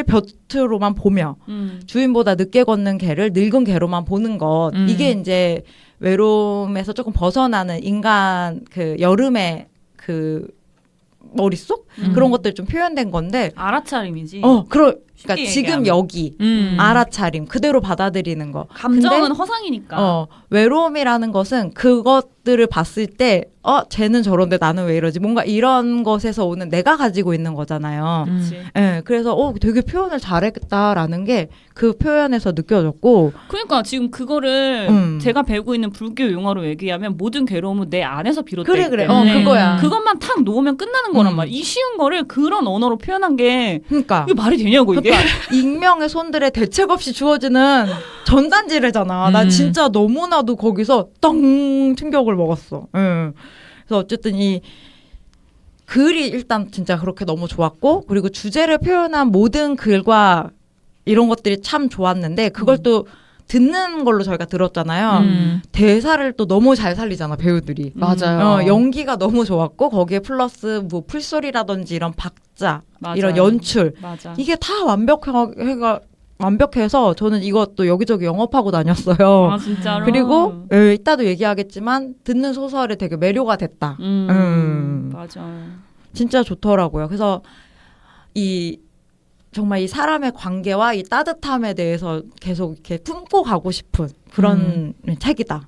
볕으로만 보며 주인보다 늦게 걷는 개를 늙은 개로만 보는 것 이게 이제 외로움에서 조금 벗어나는 인간 그 여름의 그 머릿속 그런 것들 좀 표현된 건데 알아차림이지. 그러니까 지금 여기 알아차림 그대로 받아들이는 거. 감정은 근데, 허상이니까. 외로움이라는 것은 그것들을 봤을 때 쟤는 저런데 나는 왜 이러지? 뭔가 이런 것에서 오는 내가 가지고 있는 거잖아요. 네, 그래서 되게 표현을 잘했다라는 게 그 표현에서 느껴졌고. 그러니까 지금 그거를 제가 배우고 있는 불교 용어로 얘기하면 모든 괴로움은 내 안에서 비롯되기 때문에 그거야. 그것만 탁 놓으면 끝나는 거란 말이야. 이 쉬운 거를 그런 언어로 표현한 게 그러니까 이게 말이 되냐고 이게. 익명의 손들에 대책 없이 주어지는 전단지래잖아. 난 진짜 너무나도 거기서 떵 충격을 먹었어. 그래서 어쨌든 이 글이 일단 진짜 그렇게 너무 좋았고 그리고 주제를 표현한 모든 글과 이런 것들이 참 좋았는데 그걸 또 듣는 걸로 저희가 들었잖아요. 대사를 또 너무 잘 살리잖아 배우들이. 맞아요. 연기가 너무 좋았고 거기에 플러스 뭐 풀소리라든지 이런 박자, 맞아요. 이런 연출 맞아. 이게 다 완벽해서 저는 이것도 여기저기 영업하고 다녔어요. 아 진짜로. 그리고 이따도 얘기하겠지만 듣는 소설에 되게 매료가 됐다. 맞아. 진짜 좋더라고요. 그래서 정말 이 사람의 관계와 이 따뜻함에 대해서 계속 이렇게 품고 가고 싶은 그런 책이다.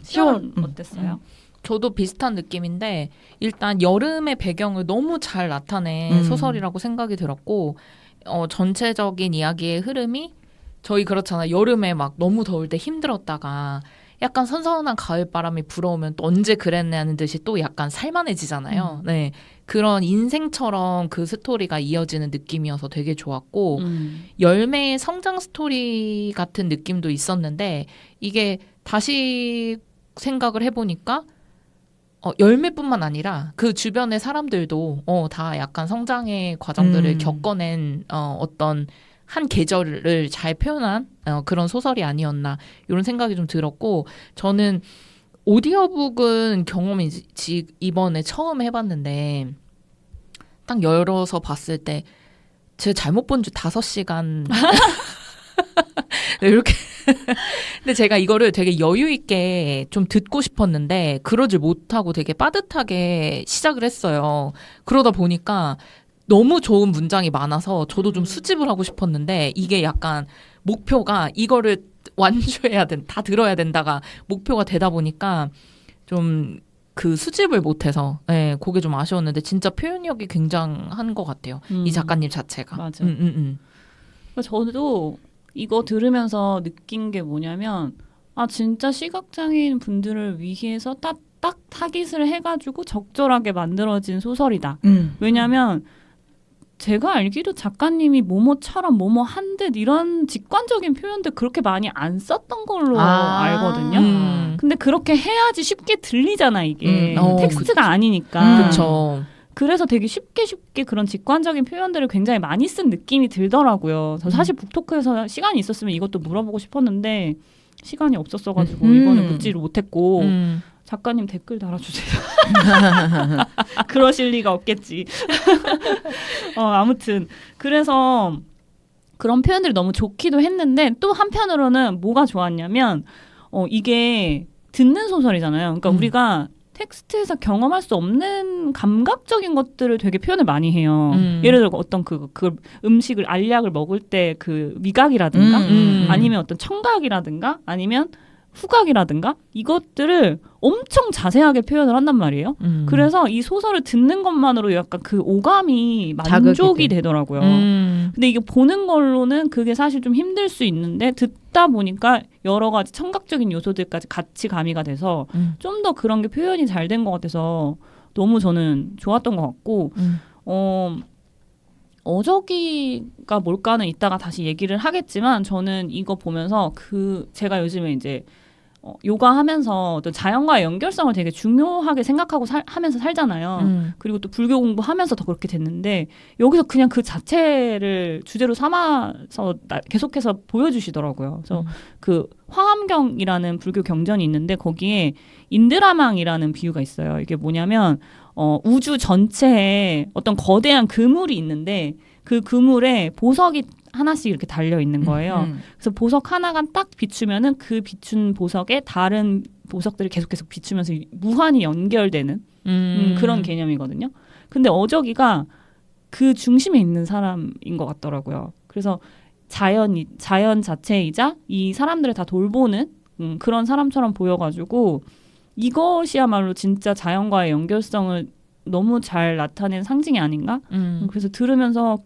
시원 어땠어요? 저도 비슷한 느낌인데 일단 여름의 배경을 너무 잘 나타낸 소설이라고 생각이 들었고 전체적인 이야기의 흐름이 저희 그렇잖아요. 여름에 막 너무 더울 때 힘들었다가 약간 선선한 가을바람이 불어오면 또 언제 그랬냐는 듯이 또 약간 살만해지잖아요. 네, 그런 인생처럼 그 스토리가 이어지는 느낌이어서 되게 좋았고 열매의 성장 스토리 같은 느낌도 있었는데 이게 다시 생각을 해보니까 열매뿐만 아니라 그 주변의 사람들도 다 약간 성장의 과정들을 겪어낸 어떤 한 계절을 잘 표현한 그런 소설이 아니었나 이런 생각이 좀 들었고 저는 오디오북은 경험이 이번에 처음 해봤는데 딱 열어서 봤을 때 제가 잘못 본 줄 5시간 이렇게 근데 제가 이거를 되게 여유 있게 좀 듣고 싶었는데 그러질 못하고 되게 빠듯하게 시작을 했어요. 그러다 보니까 너무 좋은 문장이 많아서 저도 좀 수집을 하고 싶었는데 이게 약간 목표가 이거를 완주해야 다 들어야 된다가 목표가 되다 보니까 좀 그 수집을 못해서 그게 좀 아쉬웠는데 진짜 표현력이 굉장한 것 같아요. 이 작가님 자체가. 맞아. 저도 이거 들으면서 느낀 게 뭐냐면 진짜 시각장애인 분들을 위해서 딱 타깃을 해가지고 적절하게 만들어진 소설이다. 왜냐면 제가 알기로 작가님이 뭐뭐처럼 뭐뭐 한 듯 이런 직관적인 표현들 그렇게 많이 안 썼던 걸로 알거든요. 근데 그렇게 해야지 쉽게 들리잖아 이게. 텍스트가 아니니까. 그렇죠. 그래서 되게 쉽게 그런 직관적인 표현들을 굉장히 많이 쓴 느낌이 들더라고요. 저 사실 북토크에서 시간이 있었으면 이것도 물어보고 싶었는데 시간이 없었어가지고 이거는 묻지를 못했고 작가님 댓글 달아주세요. 그러실 리가 없겠지. 아무튼 그래서 그런 표현들이 너무 좋기도 했는데 또 한편으로는 뭐가 좋았냐면 이게 듣는 소설이잖아요. 그러니까 우리가 텍스트에서 경험할 수 없는 감각적인 것들을 되게 표현을 많이 해요. 예를 들어 어떤 그 음식을 알약을 먹을 때 그 미각이라든가 아니면 어떤 청각이라든가 아니면 후각이라든가 이것들을 엄청 자세하게 표현을 한단 말이에요. 그래서 이 소설을 듣는 것만으로 약간 그 오감이 만족이 되더라고요. 근데 이게 보는 걸로는 그게 사실 좀 힘들 수 있는데 듣다 보니까 여러 가지 청각적인 요소들까지 같이 가미가 돼서 좀 더 그런 게 표현이 잘 된 것 같아서 너무 저는 좋았던 것 같고 어저기가 뭘까는 이따가 다시 얘기를 하겠지만 저는 이거 보면서 제가 요즘에 이제 요가하면서 또 자연과의 연결성을 되게 중요하게 생각하고 하면서 살잖아요. 그리고 또 불교 공부하면서 더 그렇게 됐는데 여기서 그냥 그 자체를 주제로 삼아서 계속해서 보여주시더라고요. 그래서 그 화엄경이라는 불교 경전이 있는데 거기에 인드라망이라는 비유가 있어요. 이게 뭐냐면 우주 전체에 어떤 거대한 그물이 있는데 그 그물에 보석이 하나씩 이렇게 달려 있는 거예요. 그래서 보석 하나가 딱 비추면은 그 비춘 보석에 다른 보석들이 계속 비추면서 무한히 연결되는 그런 개념이거든요. 근데 어저기가 그 중심에 있는 사람인 것 같더라고요. 그래서 자연 자체이자 이 사람들을 다 돌보는 그런 사람처럼 보여가지고 이것이야말로 진짜 자연과의 연결성을 너무 잘 나타낸 상징이 아닌가? 그래서 들으면서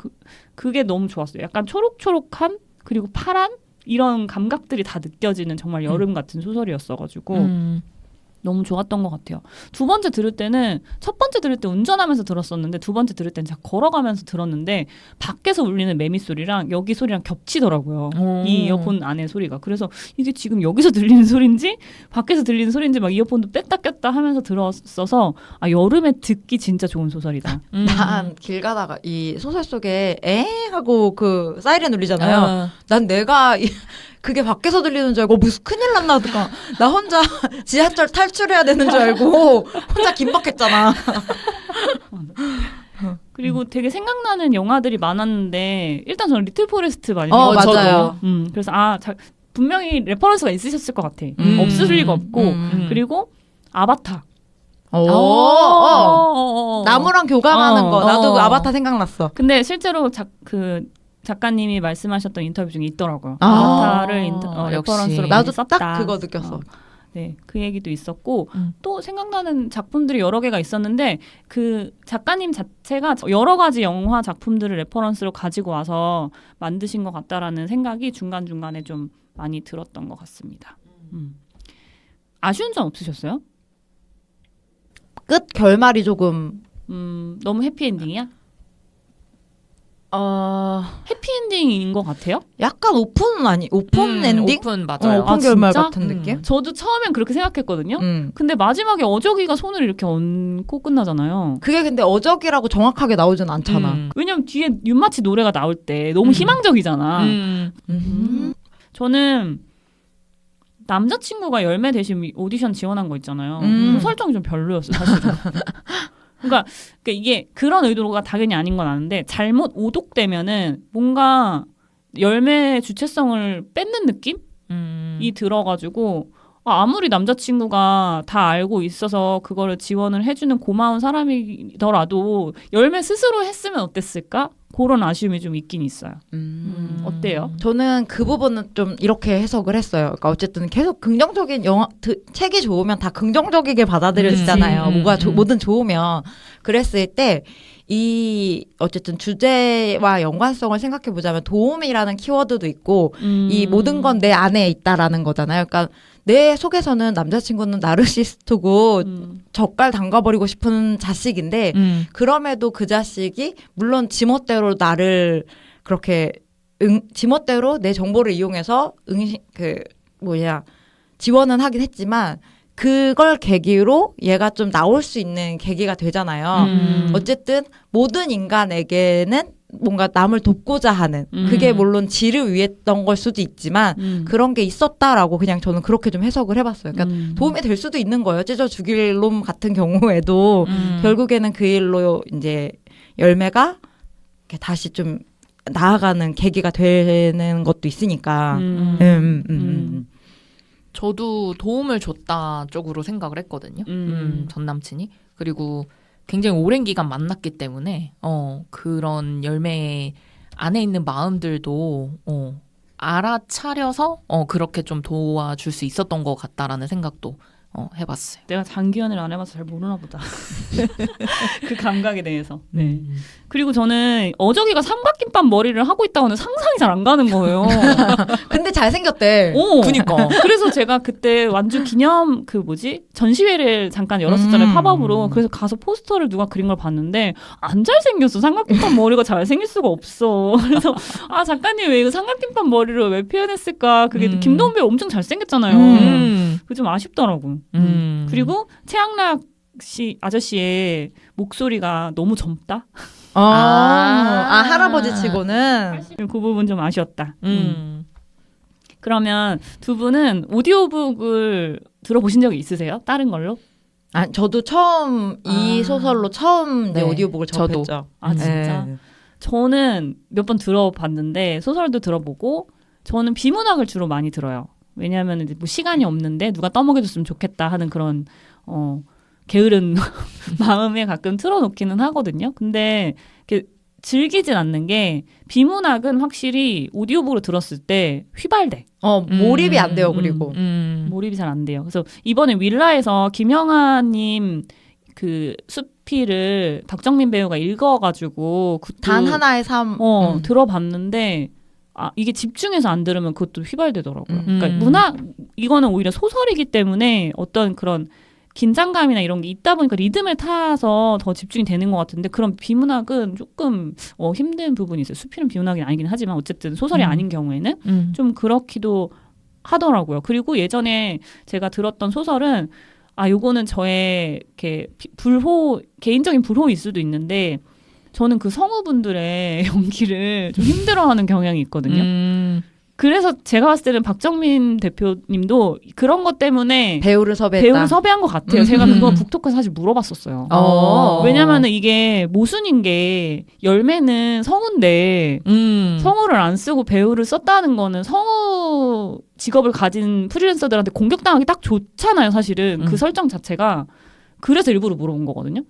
그게 너무 좋았어요. 약간 초록초록함 그리고 파란 이런 감각들이 다 느껴지는 정말 여름 같은 소설이었어가지고 너무 좋았던 것 같아요. 두 번째 들을 때는 첫 번째 들을 때 운전하면서 들었었는데 두 번째 들을 때는 제가 걸어가면서 들었는데 밖에서 울리는 매미 소리랑 여기 소리랑 겹치더라고요. 이 이어폰 안에 소리가. 그래서 이게 지금 여기서 들리는 소리인지 밖에서 들리는 소리인지 막 이어폰도 뺐다 꼈다 하면서 들었어서 여름에 듣기 진짜 좋은 소설이다. 난 길 가다가 이 소설 속에 엥 하고 그 사이렌 울리잖아요. 난 내가 그게 밖에서 들리는 줄 알고 무슨 큰일 났나 보다. 나 혼자 지하철 탈출해야 되는 줄 알고 혼자 긴박했잖아. 그리고 되게 생각나는 영화들이 많았는데 일단 저는 리틀 포레스트 많이 맞아요. 그래서 분명히 레퍼런스가 있으셨을 것 같아. 없을 리가 없고 그리고 아바타. 나무랑 교감하는 거. 나도 그 아바타 생각났어. 근데 실제로 작가님이 말씀하셨던 인터뷰 중에 있더라고요. 아바타를 레퍼런스로 나도 썼다. 딱 그거 느꼈어. 네, 그 얘기도 있었고 또 생각나는 작품들이 여러 개가 있었는데 그 작가님 자체가 여러 가지 영화 작품들을 레퍼런스로 가지고 와서 만드신 것 같다라는 생각이 중간중간에 좀 많이 들었던 것 같습니다. 아쉬운 점 없으셨어요? 끝 결말이 조금 너무 해피엔딩이야? 해피엔딩인 것 같아요? 약간 오픈 엔딩? 오픈 맞아요. 오픈 결말 진짜? 같은 느낌? 저도 처음엔 그렇게 생각했거든요. 근데 마지막에 어저기가 손을 이렇게 얹고 끝나잖아요. 그게 근데 어적이라고 정확하게 나오진 않잖아. 왜냐면 뒤에 윤마치 노래가 나올 때 너무 희망적이잖아. 저는 남자친구가 열매 대신 오디션 지원한 거 있잖아요. 그 설정이 좀 별로였어요, 사실은. 그러니까 이게 그런 의도가 당연히 아닌 건 아는데 잘못 오독되면은 뭔가 열매 주체성을 뺏는 느낌이 들어가지고 아무리 남자친구가 다 알고 있어서 그거를 지원을 해주는 고마운 사람이더라도 열매 스스로 했으면 어땠을까? 그런 아쉬움이 좀 있긴 있어요. 어때요? 저는 그 부분은 좀 이렇게 해석을 했어요. 그러니까 어쨌든 계속 긍정적인 책이 좋으면 다 긍정적이게 받아들여지잖아요. 뭐든 좋으면. 그랬을 때 이 어쨌든 주제와 연관성을 생각해 보자면 도움이라는 키워드도 있고 이 모든 건 내 안에 있다라는 거잖아요. 그러니까 내 속에서는 남자친구는 나르시스트고 젓갈 담가버리고 싶은 자식인데 그럼에도 그 자식이 물론 지멋대로 나를 그렇게 지멋대로 내 정보를 이용해서 지원은 하긴 했지만 그걸 계기로 얘가 좀 나올 수 있는 계기가 되잖아요. 어쨌든 모든 인간에게는 뭔가 남을 돕고자 하는 그게 물론 지를 위했던 걸 수도 있지만 그런 게 있었다라고 그냥 저는 그렇게 좀 해석을 해봤어요. 그러니까 도움이 될 수도 있는 거예요. 찢어 죽일 놈 같은 경우에도 결국에는 그 일로 이제 열매가 다시 좀 나아가는 계기가 되는 것도 있으니까. 저도 도움을 줬다 쪽으로 생각을 했거든요. 전 남친이. 그리고 굉장히 오랜 기간 만났기 때문에 그런 열매 안에 있는 마음들도 알아차려서 그렇게 좀 도와줄 수 있었던 것 같다라는 생각도 해봤어요. 내가 장기연애를 안 해봐서 잘 모르나 보다. 그 감각에 대해서. 네. 그리고 저는 어저기가 삼각김밥 머리를 하고 있다고는 상상이 잘 안 가는 거예요. 근데 잘생겼대. 그니까. 그래서 제가 그때 완주 기념 전시회를 잠깐 열었었잖아요. 팝업으로. 그래서 가서 포스터를 누가 그린 걸 봤는데 안 잘생겼어. 삼각김밥 머리가 잘생길 수가 없어. 그래서 작가님 왜 이거 삼각김밥 머리를 왜 표현했을까? 그게 김도훈 배우 엄청 잘생겼잖아요. 그게 좀 아쉽더라고. 그리고 최양락 아저씨의 목소리가 너무 젊다. 할아버지 치고는 그 부분 좀 아쉬웠다. 그러면 두 분은 오디오북을 들어보신 적이 있으세요? 다른 걸로? 저도 처음 이 소설로 처음 이제 네. 오디오북을 접했죠. 저도. 진짜? 네. 저는 몇 번 들어봤는데 소설도 들어보고 저는 비문학을 주로 많이 들어요. 왜냐하면 이제 뭐 시간이 없는데 누가 떠먹여줬으면 좋겠다 하는 그런 게으른 마음에 가끔 틀어놓기는 하거든요. 근데 이렇게 즐기진 않는 게 비문학은 확실히 오디오북으로 들었을 때 휘발돼. 몰입이 안 돼요. 그리고 몰입이 잘 안 돼요. 그래서 이번에 윌라에서 김영하님 그 수피를 박정민 배우가 읽어가지고 단 하나의 삶 들어봤는데 이게 집중해서 안 들으면 그것도 휘발되더라고요. 그러니까 문학 이거는 오히려 소설이기 때문에 어떤 그런 긴장감이나 이런 게 있다 보니까 리듬을 타서 더 집중이 되는 것 같은데 그런 비문학은 조금 힘든 부분이 있어요. 수필은 비문학이 아니긴 하지만 어쨌든 소설이 아닌 경우에는 좀 그렇기도 하더라고요. 그리고 예전에 제가 들었던 소설은 요거는 저의 이렇게 개인적인 불호일 수도 있는데 저는 그 성우분들의 연기를 좀 힘들어하는 경향이 있거든요. 그래서 제가 봤을 때는 박정민 대표님도 그런 것 때문에 배우를 섭외한 것 같아요. 제가 그거 북토크에서 사실 물어봤었어요. 왜냐면은 이게 모순인 게 열매는 성우인데 성우를 안 쓰고 배우를 썼다는 거는 성우 직업을 가진 프리랜서들한테 공격당하기 딱 좋잖아요. 사실은 그 설정 자체가. 그래서 일부러 물어본 거거든요.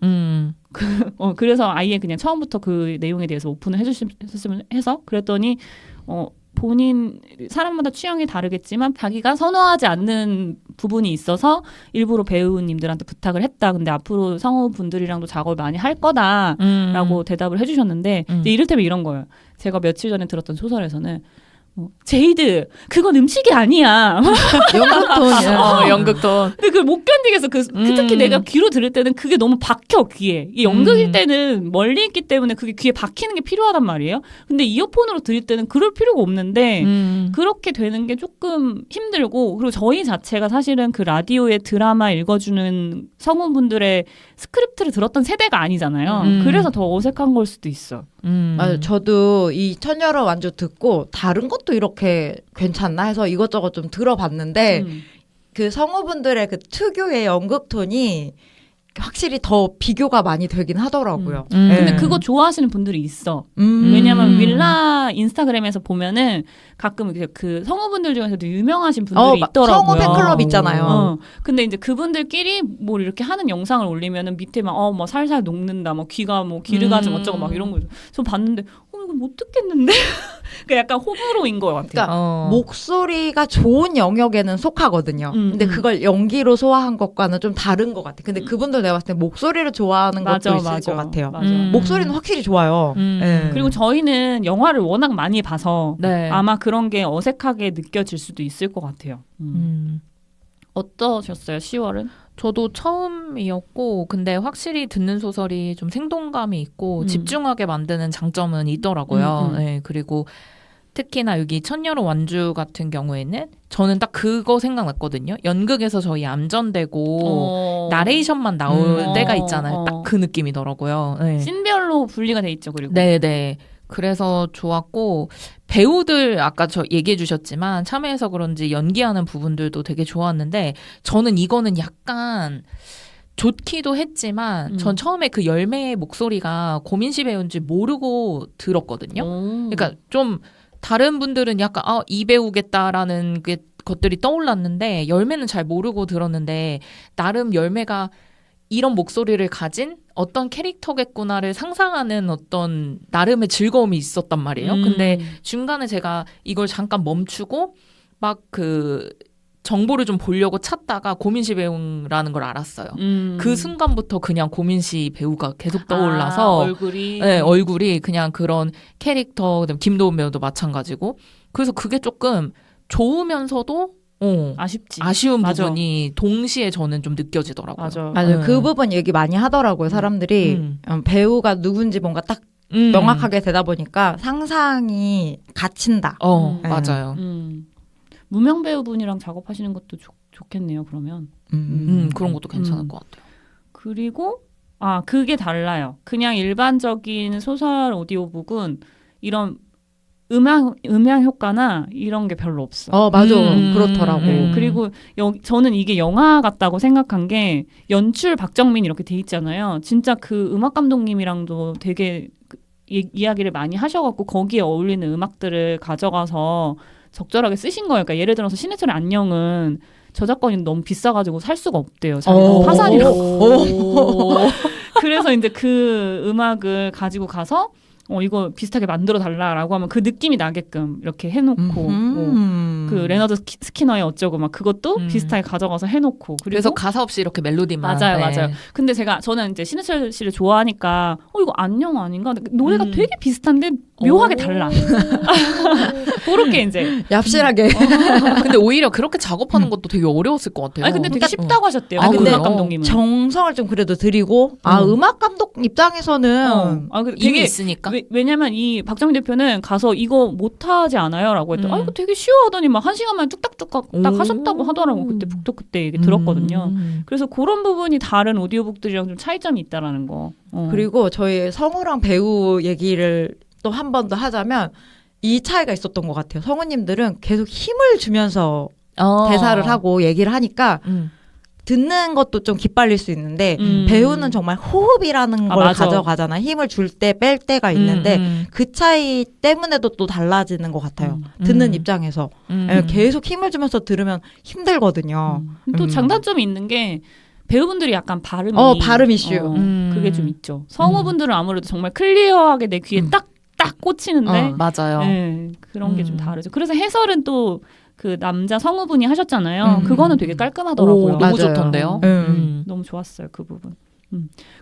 그래서 아예 그냥 처음부터 그 내용에 대해서 오픈을 해주셨으면 해서 그랬더니 본인 사람마다 취향이 다르겠지만 자기가 선호하지 않는 부분이 있어서 일부러 배우님들한테 부탁을 했다. 근데 앞으로 성우분들이랑도 작업을 많이 할 거다라고 대답을 해주셨는데 이제 이를테면 이런 거예요. 제가 며칠 전에 들었던 소설에서는 제이드 그건 음식이 아니야. 연극톤. 연극톤. 근데 그걸 못 견디겠어. 특히 내가 귀로 들을 때는 그게 너무 박혀 귀에. 이 연극일 때는 멀리 있기 때문에 그게 귀에 박히는 게 필요하단 말이에요. 근데 이어폰으로 들을 때는 그럴 필요가 없는데 그렇게 되는 게 조금 힘들고 그리고 저희 자체가 사실은 그 라디오에 드라마 읽어주는 성우분들의 스크립트를 들었던 세대가 아니잖아요. 그래서 더 어색한 걸 수도 있어. 맞아요. 저도 이 천여러 완주 듣고 다른 것도 이렇게 괜찮나 해서 이것저것 좀 들어봤는데 그 성우분들의 그 특유의 연극톤이 확실히 더 비교가 많이 되긴 하더라고요. 근데 그거 좋아하시는 분들이 있어. 왜냐면 윌라 인스타그램에서 보면은 가끔 그 성우분들 중에서도 유명하신 분들이 있더라고요. 성우 팬클럽 있잖아요. 근데 이제 그분들끼리 뭐 이렇게 하는 영상을 올리면은 밑에 막 뭐 살살 녹는다, 뭐 귀가 뭐 기르가즘 어쩌고 막 이런 거 저 봤는데 이거 못 듣겠는데. 그 약간 호불호인 것 같아요. 그러니까 목소리가 좋은 영역에는 속하거든요. 근데 그걸 연기로 소화한 것과는 좀 다른 것 같아. 근데 그분들 내가 봤을 때 목소리를 좋아하는 것도 있을 것 같아요. 목소리는 확실히 좋아요. 네. 그리고 저희는 영화를 워낙 많이 봐서 네. 아마 그런 게 어색하게 느껴질 수도 있을 것 같아요. 어떠셨어요? 10월은? 저도 처음이었고 근데 확실히 듣는 소설이 좀 생동감이 있고 집중하게 만드는 장점은 있더라고요. 네, 그리고 특히나 여기 천여로 완주 같은 경우에는 저는 딱 그거 생각났거든요. 연극에서 저희 암전되고 나레이션만 나올 때가 있잖아요. 딱 그 느낌이더라고요. 네. 씬별로 분리가 돼 있죠. 그리고 네네. 그래서 좋았고 배우들 아까 저 얘기해 주셨지만 참여해서 그런지 연기하는 부분들도 되게 좋았는데 저는 이거는 약간 좋기도 했지만 전 처음에 그 열매의 목소리가 고민씨 배우인지 모르고 들었거든요. 그러니까 좀 다른 분들은 약간 이 배우겠다라는 게 것들이 떠올랐는데 열매는 잘 모르고 들었는데 나름 열매가 이런 목소리를 가진 어떤 캐릭터겠구나를 상상하는 어떤 나름의 즐거움이 있었단 말이에요. 근데 중간에 제가 이걸 잠깐 멈추고 막 그 정보를 좀 보려고 찾다가 고민시 배우라는 걸 알았어요. 그 순간부터 그냥 고민시 배우가 계속 떠올라서 얼굴이 네, 얼굴이 그냥 그런 캐릭터, 그다음에 김도훈 배우도 마찬가지고 그래서 그게 조금 좋으면서도 아쉬운 맞아. 부분이 동시에 저는 좀 느껴지더라고요. 맞아요. 그 부분 얘기 많이 하더라고요. 사람들이 배우가 누군지 뭔가 딱 명확하게 되다 보니까 상상이 갇힌다. 맞아요. 무명 배우분이랑 작업하시는 것도 좋겠네요. 그러면 그런 것도 괜찮을 것 같아요. 그리고 그게 달라요. 그냥 일반적인 소설 오디오북은 이런 음향 효과나 이런 게 별로 없어. 맞아. 그렇더라고. 그리고 저는 이게 영화 같다고 생각한 게 연출 박정민 이렇게 돼 있잖아요. 진짜 그 음악 감독님이랑도 되게 이야기를 많이 하셔갖고 거기에 어울리는 음악들을 가져가서 적절하게 쓰신 거예요. 그러니까 예를 들어서 신해철의 안녕은 저작권이 너무 비싸가지고 살 수가 없대요. 자기가 파산이라고. 그래서 이제 그 음악을 가지고 가서 이거 비슷하게 만들어 달라라고 하면 그 느낌이 나게끔 이렇게 해놓고 그 레너드 스키너의 어쩌고 막 그것도 비슷하게 가져가서 해놓고 그래서 가사 없이 이렇게 멜로디만 맞아요. 근데 저는 이제 신해철 씨를 좋아하니까 이거 안녕 아닌가? 노래가 되게 비슷한데 묘하게 달라. 그렇게 이제 얍실하게. 근데 오히려 그렇게 작업하는 것도 되게 어려웠을 것 같아요. 아니 근데 되게 쉽다고 하셨대요. 근데 음악 감독님은 정성을 좀 그래도 드리고 음악 감독 입장에서는 이미 있으니까. 왜냐면 이 박정민 대표는 가서 이거 못하지 않아요라고 했더니 이거 되게 쉬워하더니 막 1시간만 뚝딱뚝딱 딱 하셨다고 하더라고. 그때 북토 그때 얘기 들었거든요. 그래서 그런 부분이 다른 오디오북들이랑 좀 차이점이 있다라는 거. 그리고 저희 성우랑 배우 얘기를 또 한 번 더 하자면 이 차이가 있었던 것 같아요. 성우님들은 계속 힘을 주면서 대사를 하고 얘기를 하니까 듣는 것도 좀 기빨릴 수 있는데 배우는 정말 호흡이라는 걸 맞아. 가져가잖아. 힘을 줄 때 뺄 때가 있는데 그 차이 때문에도 또 달라지는 것 같아요. 듣는 입장에서 계속 힘을 주면서 들으면 힘들거든요. 또 장단점이 있는 게 배우분들이 약간 발음이 발음 이슈. 그게 좀 있죠. 성우분들은 아무래도 정말 클리어하게 내 귀에 딱 꽂히는데 맞아요. 네, 그런 게 좀 다르죠. 그래서 해설은 또 그 남자 성우분이 하셨잖아요. 그거는 되게 깔끔하더라고요. 너무 좋던데요. 너무 좋았어요. 그 부분.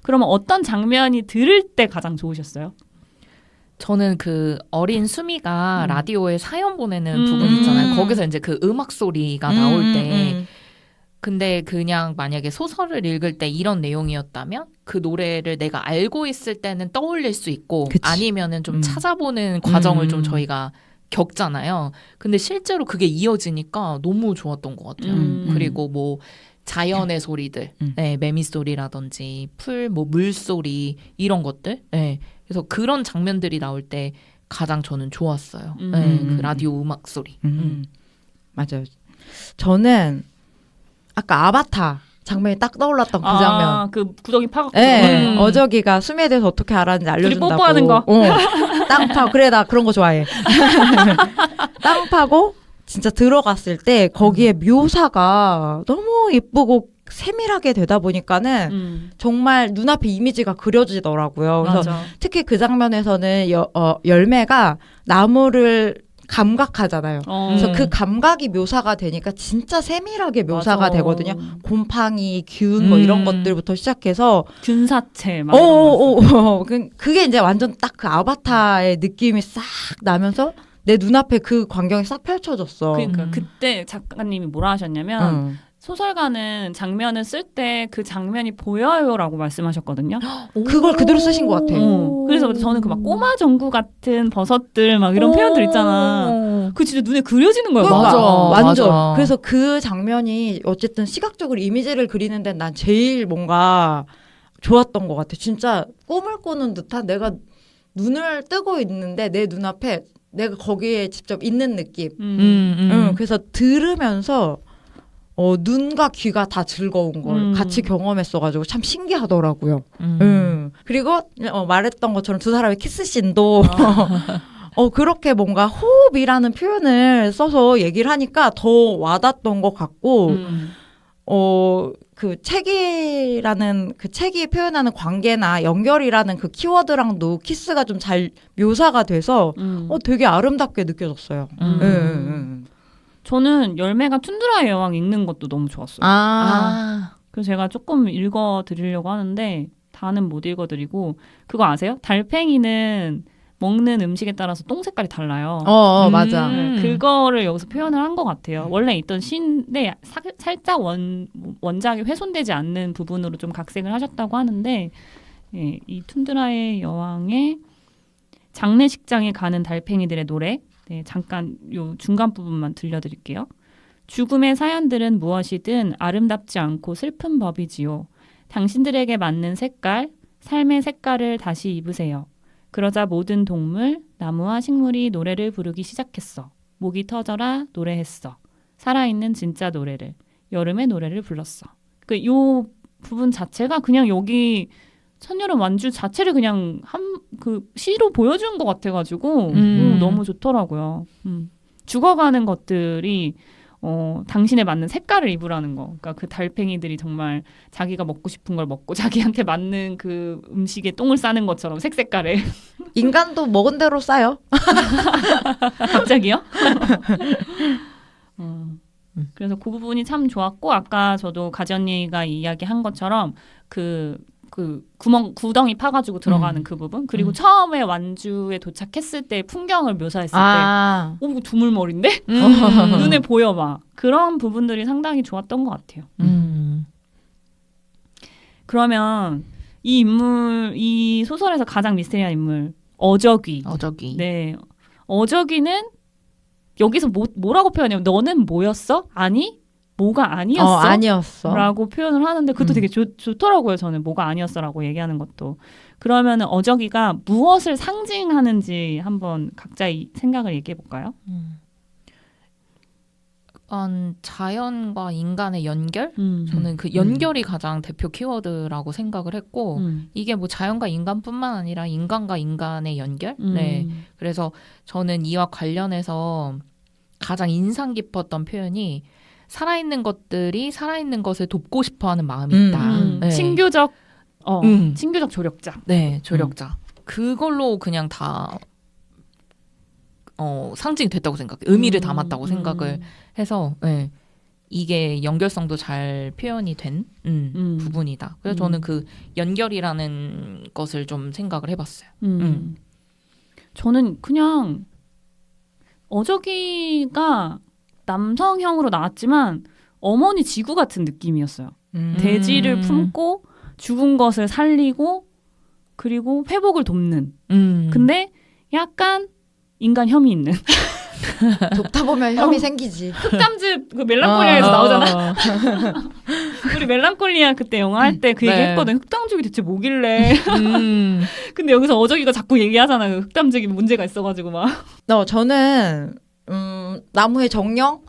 그러면 어떤 장면이 들을 때 가장 좋으셨어요? 저는 그 어린 수미가 라디오에 사연 보내는 부분 있잖아요. 거기서 이제 그 음악 소리가 나올 때 근데 그냥 만약에 소설을 읽을 때 이런 내용이었다면 그 노래를 내가 알고 있을 때는 떠올릴 수 있고 그치. 아니면은 좀 찾아보는 과정을 좀 저희가 겪잖아요. 근데 실제로 그게 이어지니까 너무 좋았던 것 같아요. 그리고 뭐 자연의 소리들, 네, 매미 소리라든지 뭐 물소리 이런 것들. 네, 그래서 그런 장면들이 나올 때 가장 저는 좋았어요. 네, 그 라디오 음악 소리. 맞아요. 저는 아까 아바타 장면이 딱 떠올랐던 그 장면. 그 구덩이 파갖고. 네, 어저기가 수미에 대해서 어떻게 알았는지 알려준다고. 둘이 뽀뽀하는 거. 땅 파고. 그래, 나 그런 거 좋아해. 땅 파고 진짜 들어갔을 때 거기에 묘사가 너무 예쁘고 세밀하게 되다 보니까는 정말 눈앞에 이미지가 그려지더라고요. 그래서 맞아. 특히 그 장면에서는 열매가 나무를 감각하잖아요. 그래서 그 감각이 묘사가 되니까 진짜 세밀하게 묘사가 맞아. 되거든요. 곰팡이, 균 뭐 이런 것들부터 시작해서 균사체 막 이런 그게 이제 완전 딱 그 아바타의 느낌이 싹 나면서 내 눈앞에 그 광경이 싹 펼쳐졌어. 그러니까 그때 작가님이 뭐라 하셨냐면 소설가는 장면을 쓸 때 그 장면이 보여요라고 말씀하셨거든요. 그걸 그대로 쓰신 것 같아. 그래서 저는 그 막 꼬마 전구 같은 버섯들 막 이런 표현들 있잖아. 그 진짜 눈에 그려지는 거야. 맞아. 완전. 맞아. 그래서 그 장면이 어쨌든 시각적으로 이미지를 그리는 데는 난 제일 뭔가 좋았던 것 같아. 진짜 꿈을 꾸는 듯한 내가 눈을 뜨고 있는데 내 눈앞에 내가 거기에 직접 있는 느낌. 그래서 들으면서 눈과 귀가 다 즐거운 걸 같이 경험했어가지고 참 신기하더라고요. 그리고 말했던 것처럼 두 사람의 키스씬도 그렇게 뭔가 호흡이라는 표현을 써서 얘기를 하니까 더 와닿던 것 같고 그 책이라는 그 책이 표현하는 관계나 연결이라는 그 키워드랑도 키스가 좀 잘 묘사가 돼서 되게 아름답게 느껴졌어요. 저는 열매가 툰드라의 여왕 읽는 것도 너무 좋았어요. 그래서 제가 조금 읽어드리려고 하는데 다는 못 읽어드리고 그거 아세요? 달팽이는 먹는 음식에 따라서 똥 색깔이 달라요. 맞아. 그거를 여기서 표현을 한 것 같아요. 원래 있던 시인데 살짝 원작이 훼손되지 않는 부분으로 좀 각색을 하셨다고 하는데 예, 이 툰드라의 여왕의 장례식장에 가는 달팽이들의 노래 네, 잠깐 요 중간 부분만 들려드릴게요. 죽음의 사연들은 무엇이든 아름답지 않고 슬픈 법이지요. 당신들에게 맞는 색깔, 삶의 색깔을 다시 입으세요. 그러자 모든 동물, 나무와 식물이 노래를 부르기 시작했어. 목이 터져라 노래했어. 살아있는 진짜 노래를, 여름의 노래를 불렀어. 요 부분 자체가 그냥 여기 천여름 완주 자체를 그냥 그 시로 보여준 것 같아가지고 너무 좋더라고요. 죽어가는 것들이 당신에 맞는 색깔을 입으라는 거. 그러니까 그 달팽이들이 정말 자기가 먹고 싶은 걸 먹고 자기한테 맞는 그 음식에 똥을 싸는 것처럼 색깔에. 인간도 먹은 대로 싸요. 갑자기요? 그래서 그 부분이 참 좋았고 아까 저도 가지 언니가 이야기한 것처럼 그 구덩이 파가지고 들어가는 그 부분 그리고 처음에 완주에 도착했을 때 풍경을 묘사했을 때 이거 두물머리인데? 눈에 보여 막 그런 부분들이 상당히 좋았던 것 같아요. 그러면 이 소설에서 가장 미스테리한 인물 어저귀. 네, 어저귀는 여기서 뭐라고 표현해요? 너는 뭐였어? 아니? 뭐가 아니었어? 아니었어. 라고 표현을 하는데 그것도 되게 좋더라고요. 저는 뭐가 아니었어 라고 얘기하는 것도. 그러면 어저귀가 무엇을 상징하는지 한번 각자 생각을 얘기해 볼까요? 자연과 인간의 연결? 저는 그 연결이 가장 대표 키워드라고 생각을 했고 이게 뭐 자연과 인간뿐만 아니라 인간과 인간의 연결? 네. 그래서 저는 이와 관련해서 가장 인상 깊었던 표현이 살아있는 것들이 살아있는 것을 돕고 싶어하는 마음이 있다. 네. 친교적 조력자. 네, 조력자. 그걸로 그냥 다 상징이 됐다고 생각해. 의미를 담았다고 생각을 해서 네, 이게 연결성도 잘 표현이 된 부분이다. 그래서 저는 그 연결이라는 것을 좀 생각을 해봤어요. 저는 그냥 어저귀가 남성형으로 나왔지만 어머니 지구 같은 느낌이었어요. 대지를 품고 죽은 것을 살리고 그리고 회복을 돕는. 근데 약간 인간 혐의 있는. 돕다 보면 혐의 생기지. 흑담즙 그 멜랑콜리아에서 나오잖아. 우리 멜랑콜리아 그때 영화 할 때 그 얘기 했거든. 흑담즙이 대체 뭐길래. 근데 여기서 어저귀가 자꾸 얘기하잖아. 그 흑담즙이 문제가 있어가지고 막. 저는 나무의 정령?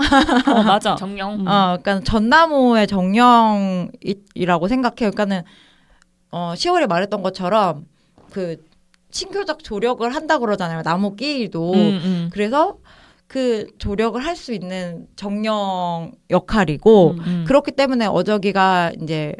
맞아. 정령. 그러니까 전나무의 정령이라고 생각해요. 그러니까는 10월에 말했던 것처럼 그 친교적 조력을 한다 그러잖아요. 나무 끼리도. 그래서 그 조력을 할 수 있는 정령 역할이고 그렇기 때문에 어저귀가 이제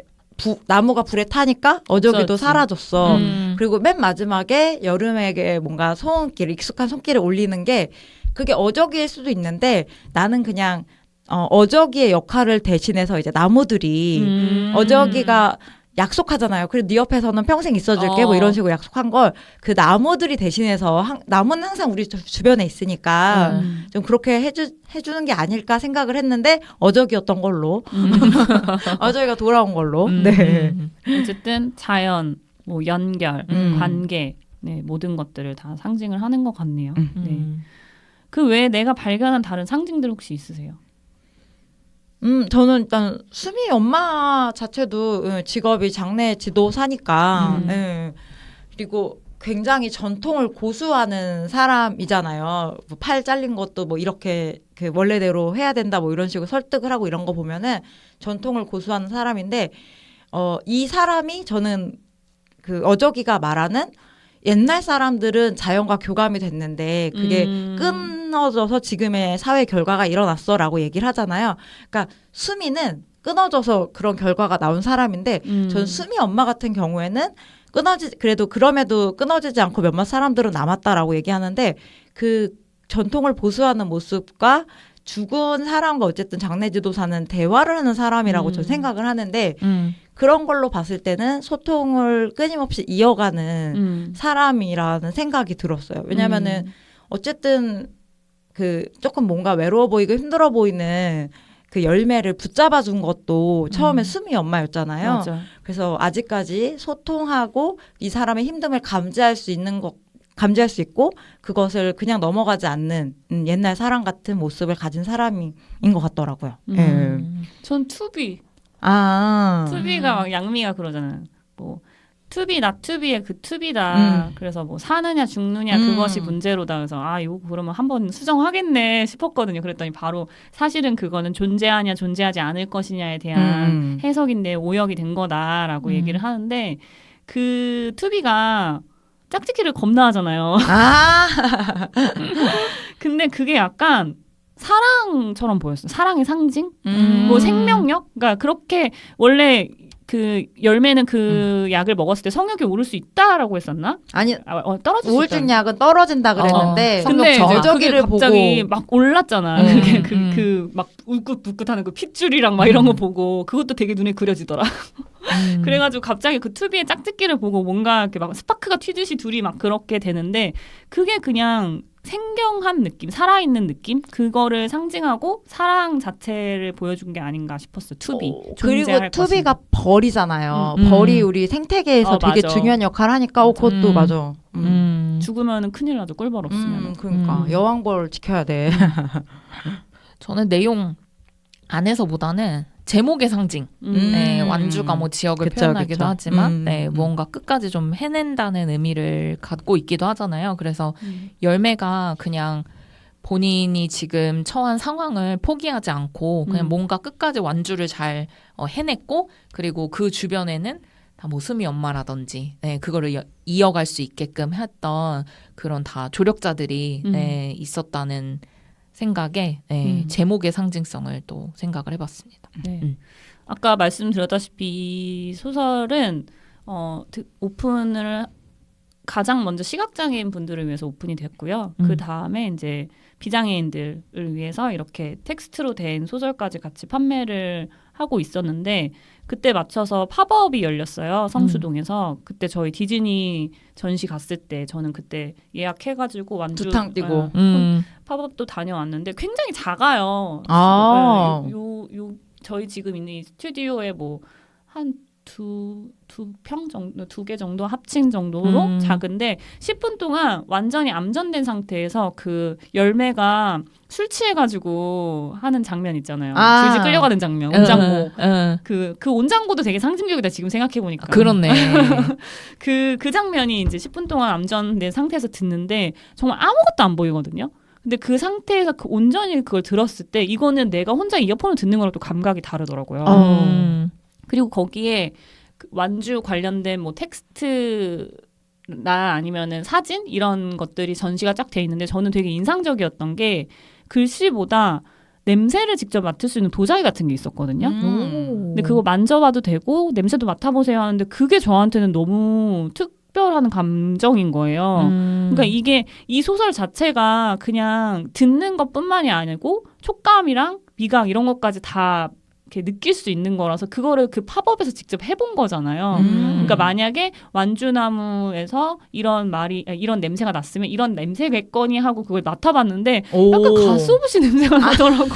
나무가 불에 타니까 어저귀도 사라졌어. 그리고 맨 마지막에 여름에게 뭔가 익숙한 손길을 올리는 게 그게 어저귀일 수도 있는데 나는 그냥 어저귀의 역할을 대신해서 이제 나무들이 어저귀가 약속하잖아요. 그리고 네 옆에서는 평생 있어줄게 뭐 이런 식으로 약속한 걸 그 나무들이 대신해서 나무는 항상 우리 주변에 있으니까 좀 그렇게 해주는 게 아닐까 생각을 했는데 어저귀였던 걸로 어저귀가 돌아온 걸로 네. 어쨌든 자연, 뭐 연결, 관계 네, 모든 것들을 다 상징을 하는 것 같네요. 네. 그 외에 내가 발견한 다른 상징들 혹시 있으세요? 저는 일단 수미 엄마 자체도 직업이 장례 지도사니까 그리고 굉장히 전통을 고수하는 사람이잖아요. 뭐 팔 잘린 것도 뭐 이렇게 그 원래대로 해야 된다 뭐 이런 식으로 설득을 하고 이런 거 보면은 전통을 고수하는 사람인데 이 사람이 저는 그 어저귀가 말하는 옛날 사람들은 자연과 교감이 됐는데 그게 끊어져서 지금의 사회 결과가 일어났어라고 얘기를 하잖아요. 그러니까 수미는 끊어져서 그런 결과가 나온 사람인데 전 수미 엄마 같은 경우에는 그럼에도 끊어지지 않고 몇몇 사람들은 남았다라고 얘기하는데 그 전통을 보수하는 모습과 죽은 사람과 어쨌든 장례지도사는 대화를 하는 사람이라고 저는 생각을 하는데 그런 걸로 봤을 때는 소통을 끊임없이 이어가는 사람이라는 생각이 들었어요. 왜냐면은 어쨌든 그 조금 뭔가 외로워 보이고 힘들어 보이는 그 열매를 붙잡아 준 것도 처음에 수미 엄마였잖아요. 맞아. 그래서 아직까지 소통하고 이 사람의 힘듦을 감지할 수 있고 그것을 그냥 넘어가지 않는 옛날 사람 같은 모습을 가진 사람인 것 같더라고요. 전 투비. 아. 투비가 막 양미가 그러잖아요. 뭐 투비 나 투비의 그 투비다. 그래서 뭐 사느냐 죽느냐 그것이 문제로다. 그래서 이거 그러면 한번 수정하겠네 싶었거든요. 그랬더니 바로 사실은 그거는 존재하냐 존재하지 않을 것이냐에 대한 해석인데 오역이 된 거다라고 얘기를 하는데 그 투비가 짝짓기를 겁나 하잖아요. 근데 그게 약간 사랑처럼 보였어요. 사랑의 상징? 뭐 생명력? 그러니까 그렇게 원래 그 열매는 그 약을 먹었을 때 성욕이 오를 수 있다라고 했었나? 아니 떨어질 수 우울증 약은 떨어진다 그랬는데 근데 저기를 갑자기 보고 막 올랐잖아. 그게 그 막 울긋불긋하는 그 핏줄이랑 막 이런 거 보고 그것도 되게 눈에 그려지더라. 그래가지고 갑자기 그 투비의 짝짓기를 보고 뭔가 이렇게 막 스파크가 튀듯이 둘이 막 그렇게 되는데 그게 그냥 생경한 느낌, 살아있는 느낌? 그거를 상징하고 사랑 자체를 보여준 게 아닌가 싶었어요. 투비. 그리고 투비가 벌이잖아요. 벌이 우리 생태계에서 되게 맞아. 중요한 역할을 하니까 그것도 맞아. 죽으면은 큰일 나죠. 꿀벌 없으면. 그러니까 여왕벌 지켜야 돼. 저는 내용 안에서보다는 제목의 상징. 네, 완주가 뭐 지역을 표현하기도 하지만 네, 뭔가 끝까지 좀 해낸다는 의미를 갖고 있기도 하잖아요. 그래서 열매가 그냥 본인이 지금 처한 상황을 포기하지 않고 그냥 뭔가 끝까지 완주를 잘 해냈고 그리고 그 주변에는 다 뭐 수미 엄마라든지 네, 그거를 이어갈 수 있게끔 했던 그런 다 조력자들이 네, 있었다는 생각에 네, 제목의 상징성을 또 생각을 해봤습니다. 네. 아까 말씀드렸다시피 이 소설은 오픈을 가장 먼저 시각장애인 분들을 위해서 오픈이 됐고요. 그 다음에 이제 비장애인들을 위해서 이렇게 텍스트로 된 소설까지 같이 판매를 하고 있었는데 그때 맞춰서 팝업이 열렸어요. 성수동에서. 그때 저희 디즈니 전시 갔을 때 저는 그때 예약해가지고 완주 두탕 뛰고 팝업도 다녀왔는데 굉장히 작아요. 저희 지금 있는 이 스튜디오에 뭐 한 두 평 정도, 2개 정도 합친 정도로 작은데 10분 동안 완전히 암전된 상태에서 그 열매가 술 취해가지고 하는 장면 있잖아요. 줄줄 끌려가는 장면, 온장고. 그 온장고도 되게 상징적이다, 지금 생각해보니까. 그렇네. 그 장면이 이제 10분 동안 암전된 상태에서 듣는데 정말 아무것도 안 보이거든요. 근데 그 상태에서 그 온전히 그걸 들었을 때 이거는 내가 혼자 이어폰을 듣는 거랑 또 감각이 다르더라고요. 그리고 거기에 그 완주 관련된 뭐 텍스트나 아니면은 사진 이런 것들이 전시가 쫙 돼 있는데 저는 되게 인상적이었던 게 글씨보다 냄새를 직접 맡을 수 있는 도자기 같은 게 있었거든요. 근데 그거 만져봐도 되고 냄새도 맡아보세요 하는데 그게 저한테는 너무 특별한 감정인 거예요. 그러니까 이게 이 소설 자체가 그냥 듣는 것뿐만이 아니고 촉감이랑 미각 이런 것까지 다 이렇게 느낄 수 있는 거라서 그거를 그 팝업에서 직접 해본 거잖아요. 그러니까 만약에 완주나무에서 이런 냄새가 났으면 이런 냄새겠거니 하고 그걸 맡아봤는데 약간 가스오브시 냄새가 나더라고.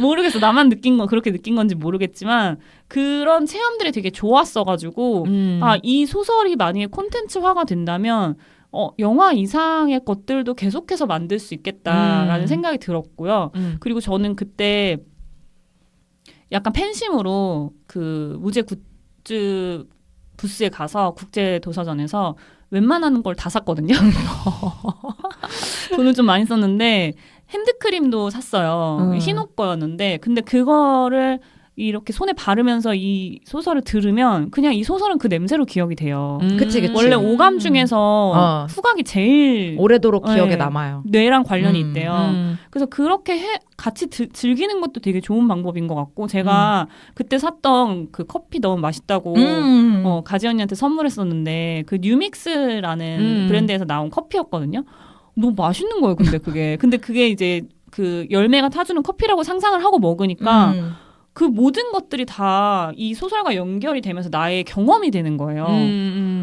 모르겠어. 나만 그렇게 느낀 건지 모르겠지만 그런 체험들이 되게 좋았어가지고 이 소설이 만약에 콘텐츠화가 된다면 영화 이상의 것들도 계속해서 만들 수 있겠다라는 생각이 들었고요. 그리고 저는 그때 약간 팬심으로 그 무제 굿즈 부스에 가서 국제도서전에서 웬만한 걸 다 샀거든요. 돈을 좀 많이 썼는데 핸드크림도 샀어요. 흰옷 거였는데 근데 그거를 이렇게 손에 바르면서 이 소설을 들으면 그냥 이 소설은 그 냄새로 기억이 돼요. 그치. 원래 오감 중에서 후각이 제일 오래도록 기억에 남아요. 뇌랑 관련이 있대요. 그래서 그렇게 같이 즐기는 것도 되게 좋은 방법인 것 같고 제가 그때 샀던 그 커피 너무 맛있다고 가지 언니한테 선물했었는데 그 뉴믹스라는 브랜드에서 나온 커피였거든요. 너무 맛있는 거예요. 근데 그게 이제 그 열매가 타주는 커피라고 상상을 하고 먹으니까 그 모든 것들이 다 이 소설과 연결이 되면서 나의 경험이 되는 거예요.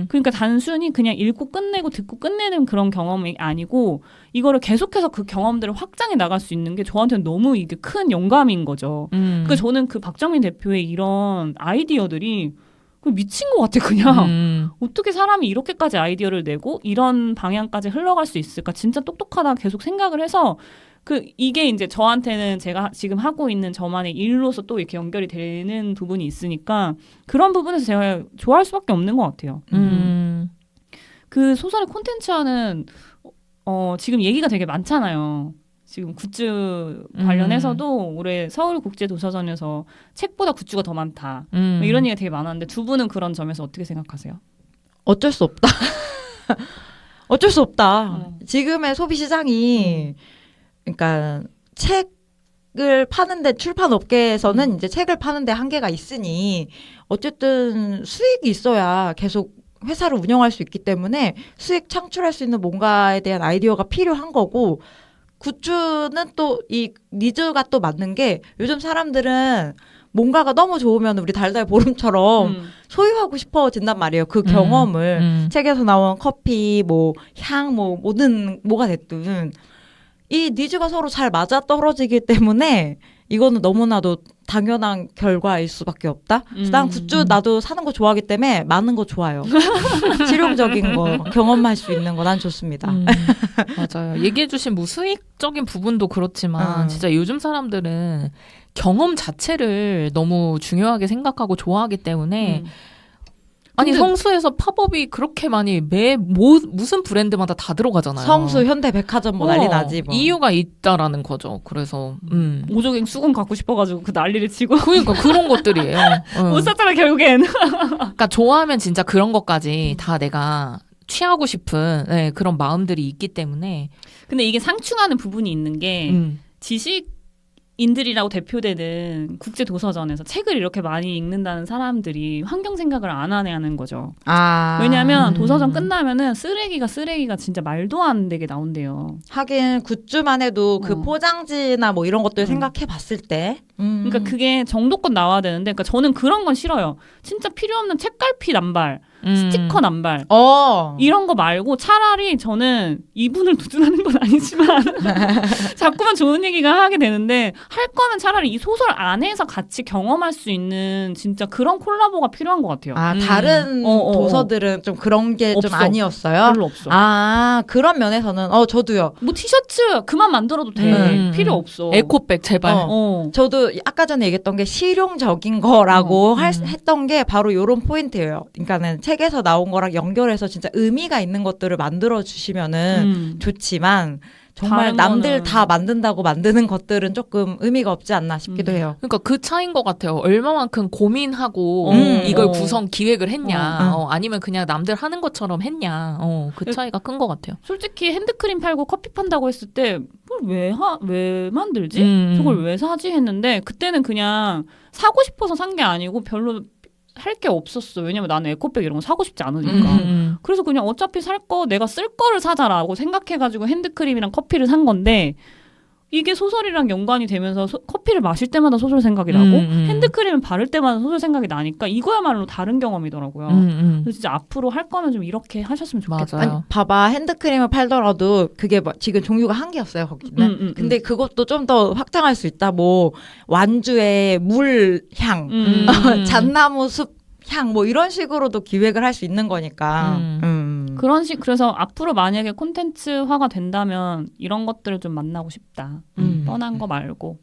그러니까 단순히 그냥 읽고 끝내고 듣고 끝내는 그런 경험이 아니고 이거를 계속해서 그 경험들을 확장해 나갈 수 있는 게 저한테는 너무 이게 큰 영감인 거죠. 그러니까 저는 그 박정민 대표의 이런 아이디어들이 미친 것 같아 그냥. 어떻게 사람이 이렇게까지 아이디어를 내고 이런 방향까지 흘러갈 수 있을까? 진짜 똑똑하다 계속 생각을 해서 이게 이제 저한테는 제가 지금 하고 있는 저만의 일로서 또 이렇게 연결이 되는 부분이 있으니까 그런 부분에서 제가 좋아할 수밖에 없는 것 같아요. 그 소설의 콘텐츠와는 지금 얘기가 되게 많잖아요. 지금 굿즈 관련해서도 올해 서울국제도서전에서 책보다 굿즈가 더 많다. 뭐 이런 얘기가 되게 많았는데 두 분은 그런 점에서 어떻게 생각하세요? 어쩔 수 없다. 어쩔 수 없다. 지금의 소비 시장이 그러니까 책을 파는데 출판 업계에서는 이제 책을 파는데 한계가 있으니 어쨌든 수익이 있어야 계속 회사를 운영할 수 있기 때문에 수익 창출할 수 있는 뭔가에 대한 아이디어가 필요한 거고 굿즈는 또 이 니즈가 또 맞는 게 요즘 사람들은 뭔가가 너무 좋으면 우리 달달 보름처럼 소유하고 싶어진단 말이에요. 그 경험을 책에서 나온 커피, 뭐 향, 뭐 모든 뭐가 됐든 이 니즈가 서로 잘 맞아 떨어지기 때문에 이거는 너무나도 당연한 결과일 수밖에 없다. 난 굿즈 나도 사는 거 좋아하기 때문에 많은 거 좋아요. 실용적인 거 경험할 수 있는 거 난 좋습니다. 맞아요. 얘기해주신 뭐 수익적인 부분도 그렇지만 진짜 요즘 사람들은 경험 자체를 너무 중요하게 생각하고 좋아하기 때문에 아니 성수에서 팝업이 그렇게 많이 무슨 브랜드마다 다 들어가잖아요. 성수, 현대백화점 뭐 난리 나지 뭐. 이유가 있다라는 거죠. 그래서 오조갱 수건 갖고 싶어가지고 그 난리를 치고 그러니까 그런 것들이에요. 못 샀잖아 결국엔. 그러니까 좋아하면 진짜 그런 것까지 다 내가 취하고 싶은 그런 마음들이 있기 때문에. 근데 이게 상충하는 부분이 있는 게 지식인들이라고 대표되는 국제도서전에서 책을 이렇게 많이 읽는다는 사람들이 환경 생각을 안 하는 거죠. 왜냐하면 도서전 끝나면은 쓰레기가 진짜 말도 안 되게 나온대요. 하긴 굿즈만 해도 그 포장지나 뭐 이런 것들 생각해 봤을 때 그러니까 그게 정도껏 나와야 되는데 그러니까 저는 그런 건 싫어요. 진짜 필요 없는 책갈피 남발 스티커 남발 이런 거 말고 차라리 저는 이분을 두둔하는 건 아니지만 자꾸만 좋은 얘기가 하게 되는데 할 거면 차라리 이 소설 안에서 같이 경험할 수 있는 진짜 그런 콜라보가 필요한 것 같아요. 다른 도서들은 좀 그런 게 좀 아니었어요? 별로 없어. 그런 면에서는 저도요. 뭐 티셔츠 그만 만들어도 돼. 필요 없어. 에코백 제발. 저도 아까 전에 얘기했던 게 실용적인 거라고 했던 게 바로 요런 포인트예요. 그러니까는 책에서 나온 거랑 연결해서 진짜 의미가 있는 것들을 만들어 주시면은 좋지만 정말 남들 다 만든다고 만드는 것들은 조금 의미가 없지 않나 싶기도 해요. 그러니까 그 차이인 것 같아요. 얼마만큼 고민하고 이걸 기획을 했냐, 아니면 그냥 남들 하는 것처럼 했냐, 그 차이가 큰 것 같아요. 솔직히 핸드크림 팔고 커피 판다고 했을 때 왜 만들지? 저걸 왜 사지? 했는데 그때는 그냥 사고 싶어서 산 게 아니고 별로 할 게 없었어. 왜냐면 나는 에코백 이런 거 사고 싶지 않으니까. 그래서 그냥 어차피 살 거 내가 쓸 거를 사자라고 생각해가지고 핸드크림이랑 커피를 산 건데 이게 소설이랑 연관이 되면서 커피를 마실 때마다 소설 생각이 나고 핸드크림을 바를 때마다 소설 생각이 나니까 이거야말로 다른 경험이더라고요. 그래서 진짜 앞으로 할 거면 좀 이렇게 하셨으면 좋겠다. 아니, 봐봐 핸드크림을 팔더라도 그게 지금 종류가 한 개였어요 거기는. 근데 그것도 좀 더 확장할 수 있다. 뭐 완주의 물향, 잣나무 숲 향 뭐 이런 식으로도 기획을 할 수 있는 거니까. 그래서 앞으로 만약에 콘텐츠화가 된다면 이런 것들을 좀 만나고 싶다. 뻔한 거 말고.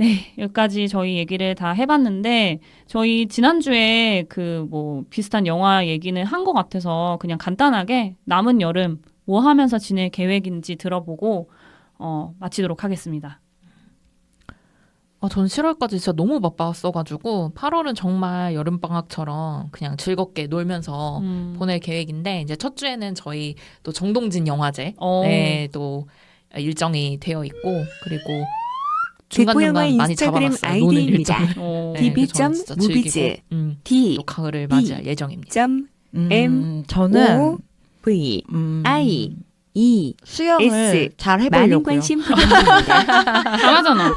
네, 여기까지 저희 얘기를 다 해봤는데 저희 지난주에 그 뭐 비슷한 영화 얘기는 한 것 같아서 그냥 간단하게 남은 여름 뭐 하면서 지낼 계획인지 들어보고 마치도록 하겠습니다. 전 7월까지 진짜 너무 바빴어가지고 8월은 정말 여름방학처럼 그냥 즐겁게 놀면서 보낼 계획인데 이제 첫 주에는 저희 또 정동진 영화제 또 일정이 되어 있고 그리고 중간중간 많이 잡아놨어요. 노는 일정. db.movies 또 가을을 맞이할 예정입니다. 저는 v i e 수영을 S. 잘 많은 해보려고요. 관심 부탁드립니다. 잘하잖아.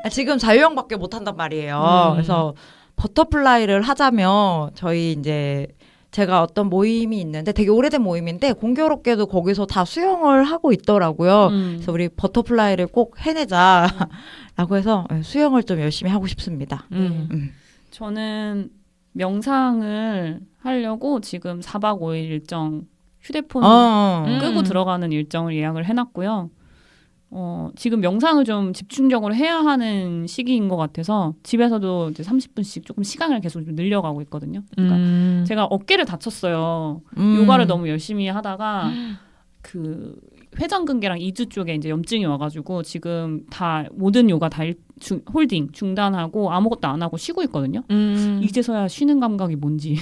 지금 자유형밖에 못한단 말이에요. 그래서 버터플라이를 하자면 저희 이제 제가 어떤 모임이 있는데 되게 오래된 모임인데 공교롭게도 거기서 다 수영을 하고 있더라고요. 그래서 우리 버터플라이를 꼭 해내자라고 해서 수영을 좀 열심히 하고 싶습니다. 저는 명상을 하려고 지금 4박 5일 일정 휴대폰 끄고 들어가는 일정을 예약을 해놨고요. 지금 명상을 좀 집중적으로 해야 하는 시기인 것 같아서 집에서도 이제 30분씩 조금 시간을 계속 좀 늘려가고 있거든요. 그러니까 제가 어깨를 다쳤어요. 요가를 너무 열심히 하다가 그 회전근개랑 이주 쪽에 이제 염증이 와가지고 지금 다 모든 요가 다 홀딩 중단하고 아무것도 안 하고 쉬고 있거든요. 이제서야 쉬는 감각이 뭔지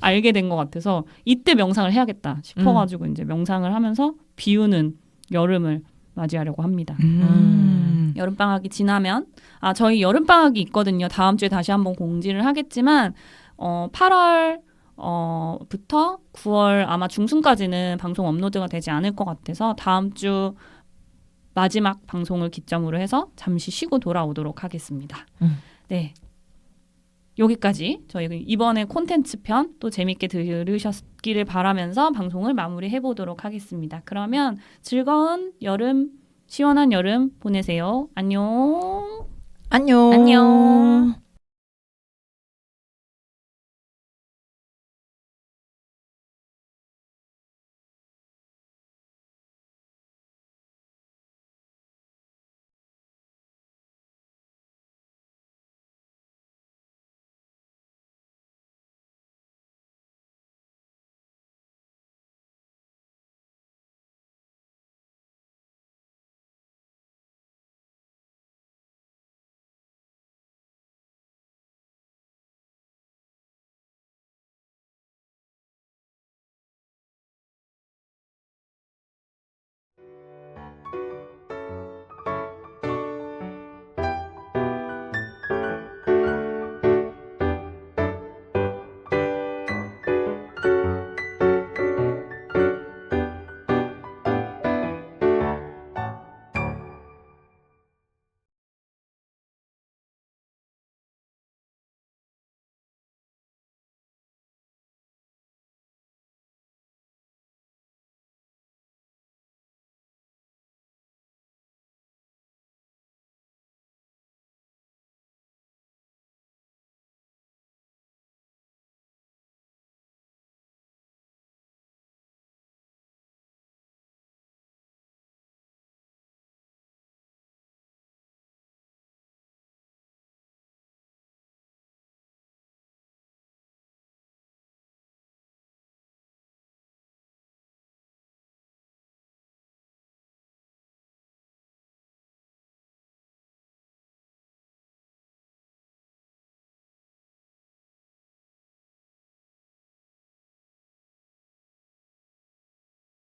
알게 된 것 같아서 이때 명상을 해야겠다 싶어가지고 이제 명상을 하면서 비우는 여름을 맞이하려고 합니다. 여름방학이 지나면 저희 여름방학이 있거든요. 다음 주에 다시 한번 공지를 하겠지만 8월 부터 9월 아마 중순까지는 방송 업로드가 되지 않을 것 같아서 다음 주 마지막 방송을 기점으로 해서 잠시 쉬고 돌아오도록 하겠습니다. 네. 여기까지 저희 이번에 콘텐츠 편 또 재밌게 들으셨기를 바라면서 방송을 마무리해 보도록 하겠습니다. 그러면 즐거운 여름, 시원한 여름 보내세요. 안녕. 안녕. 안녕.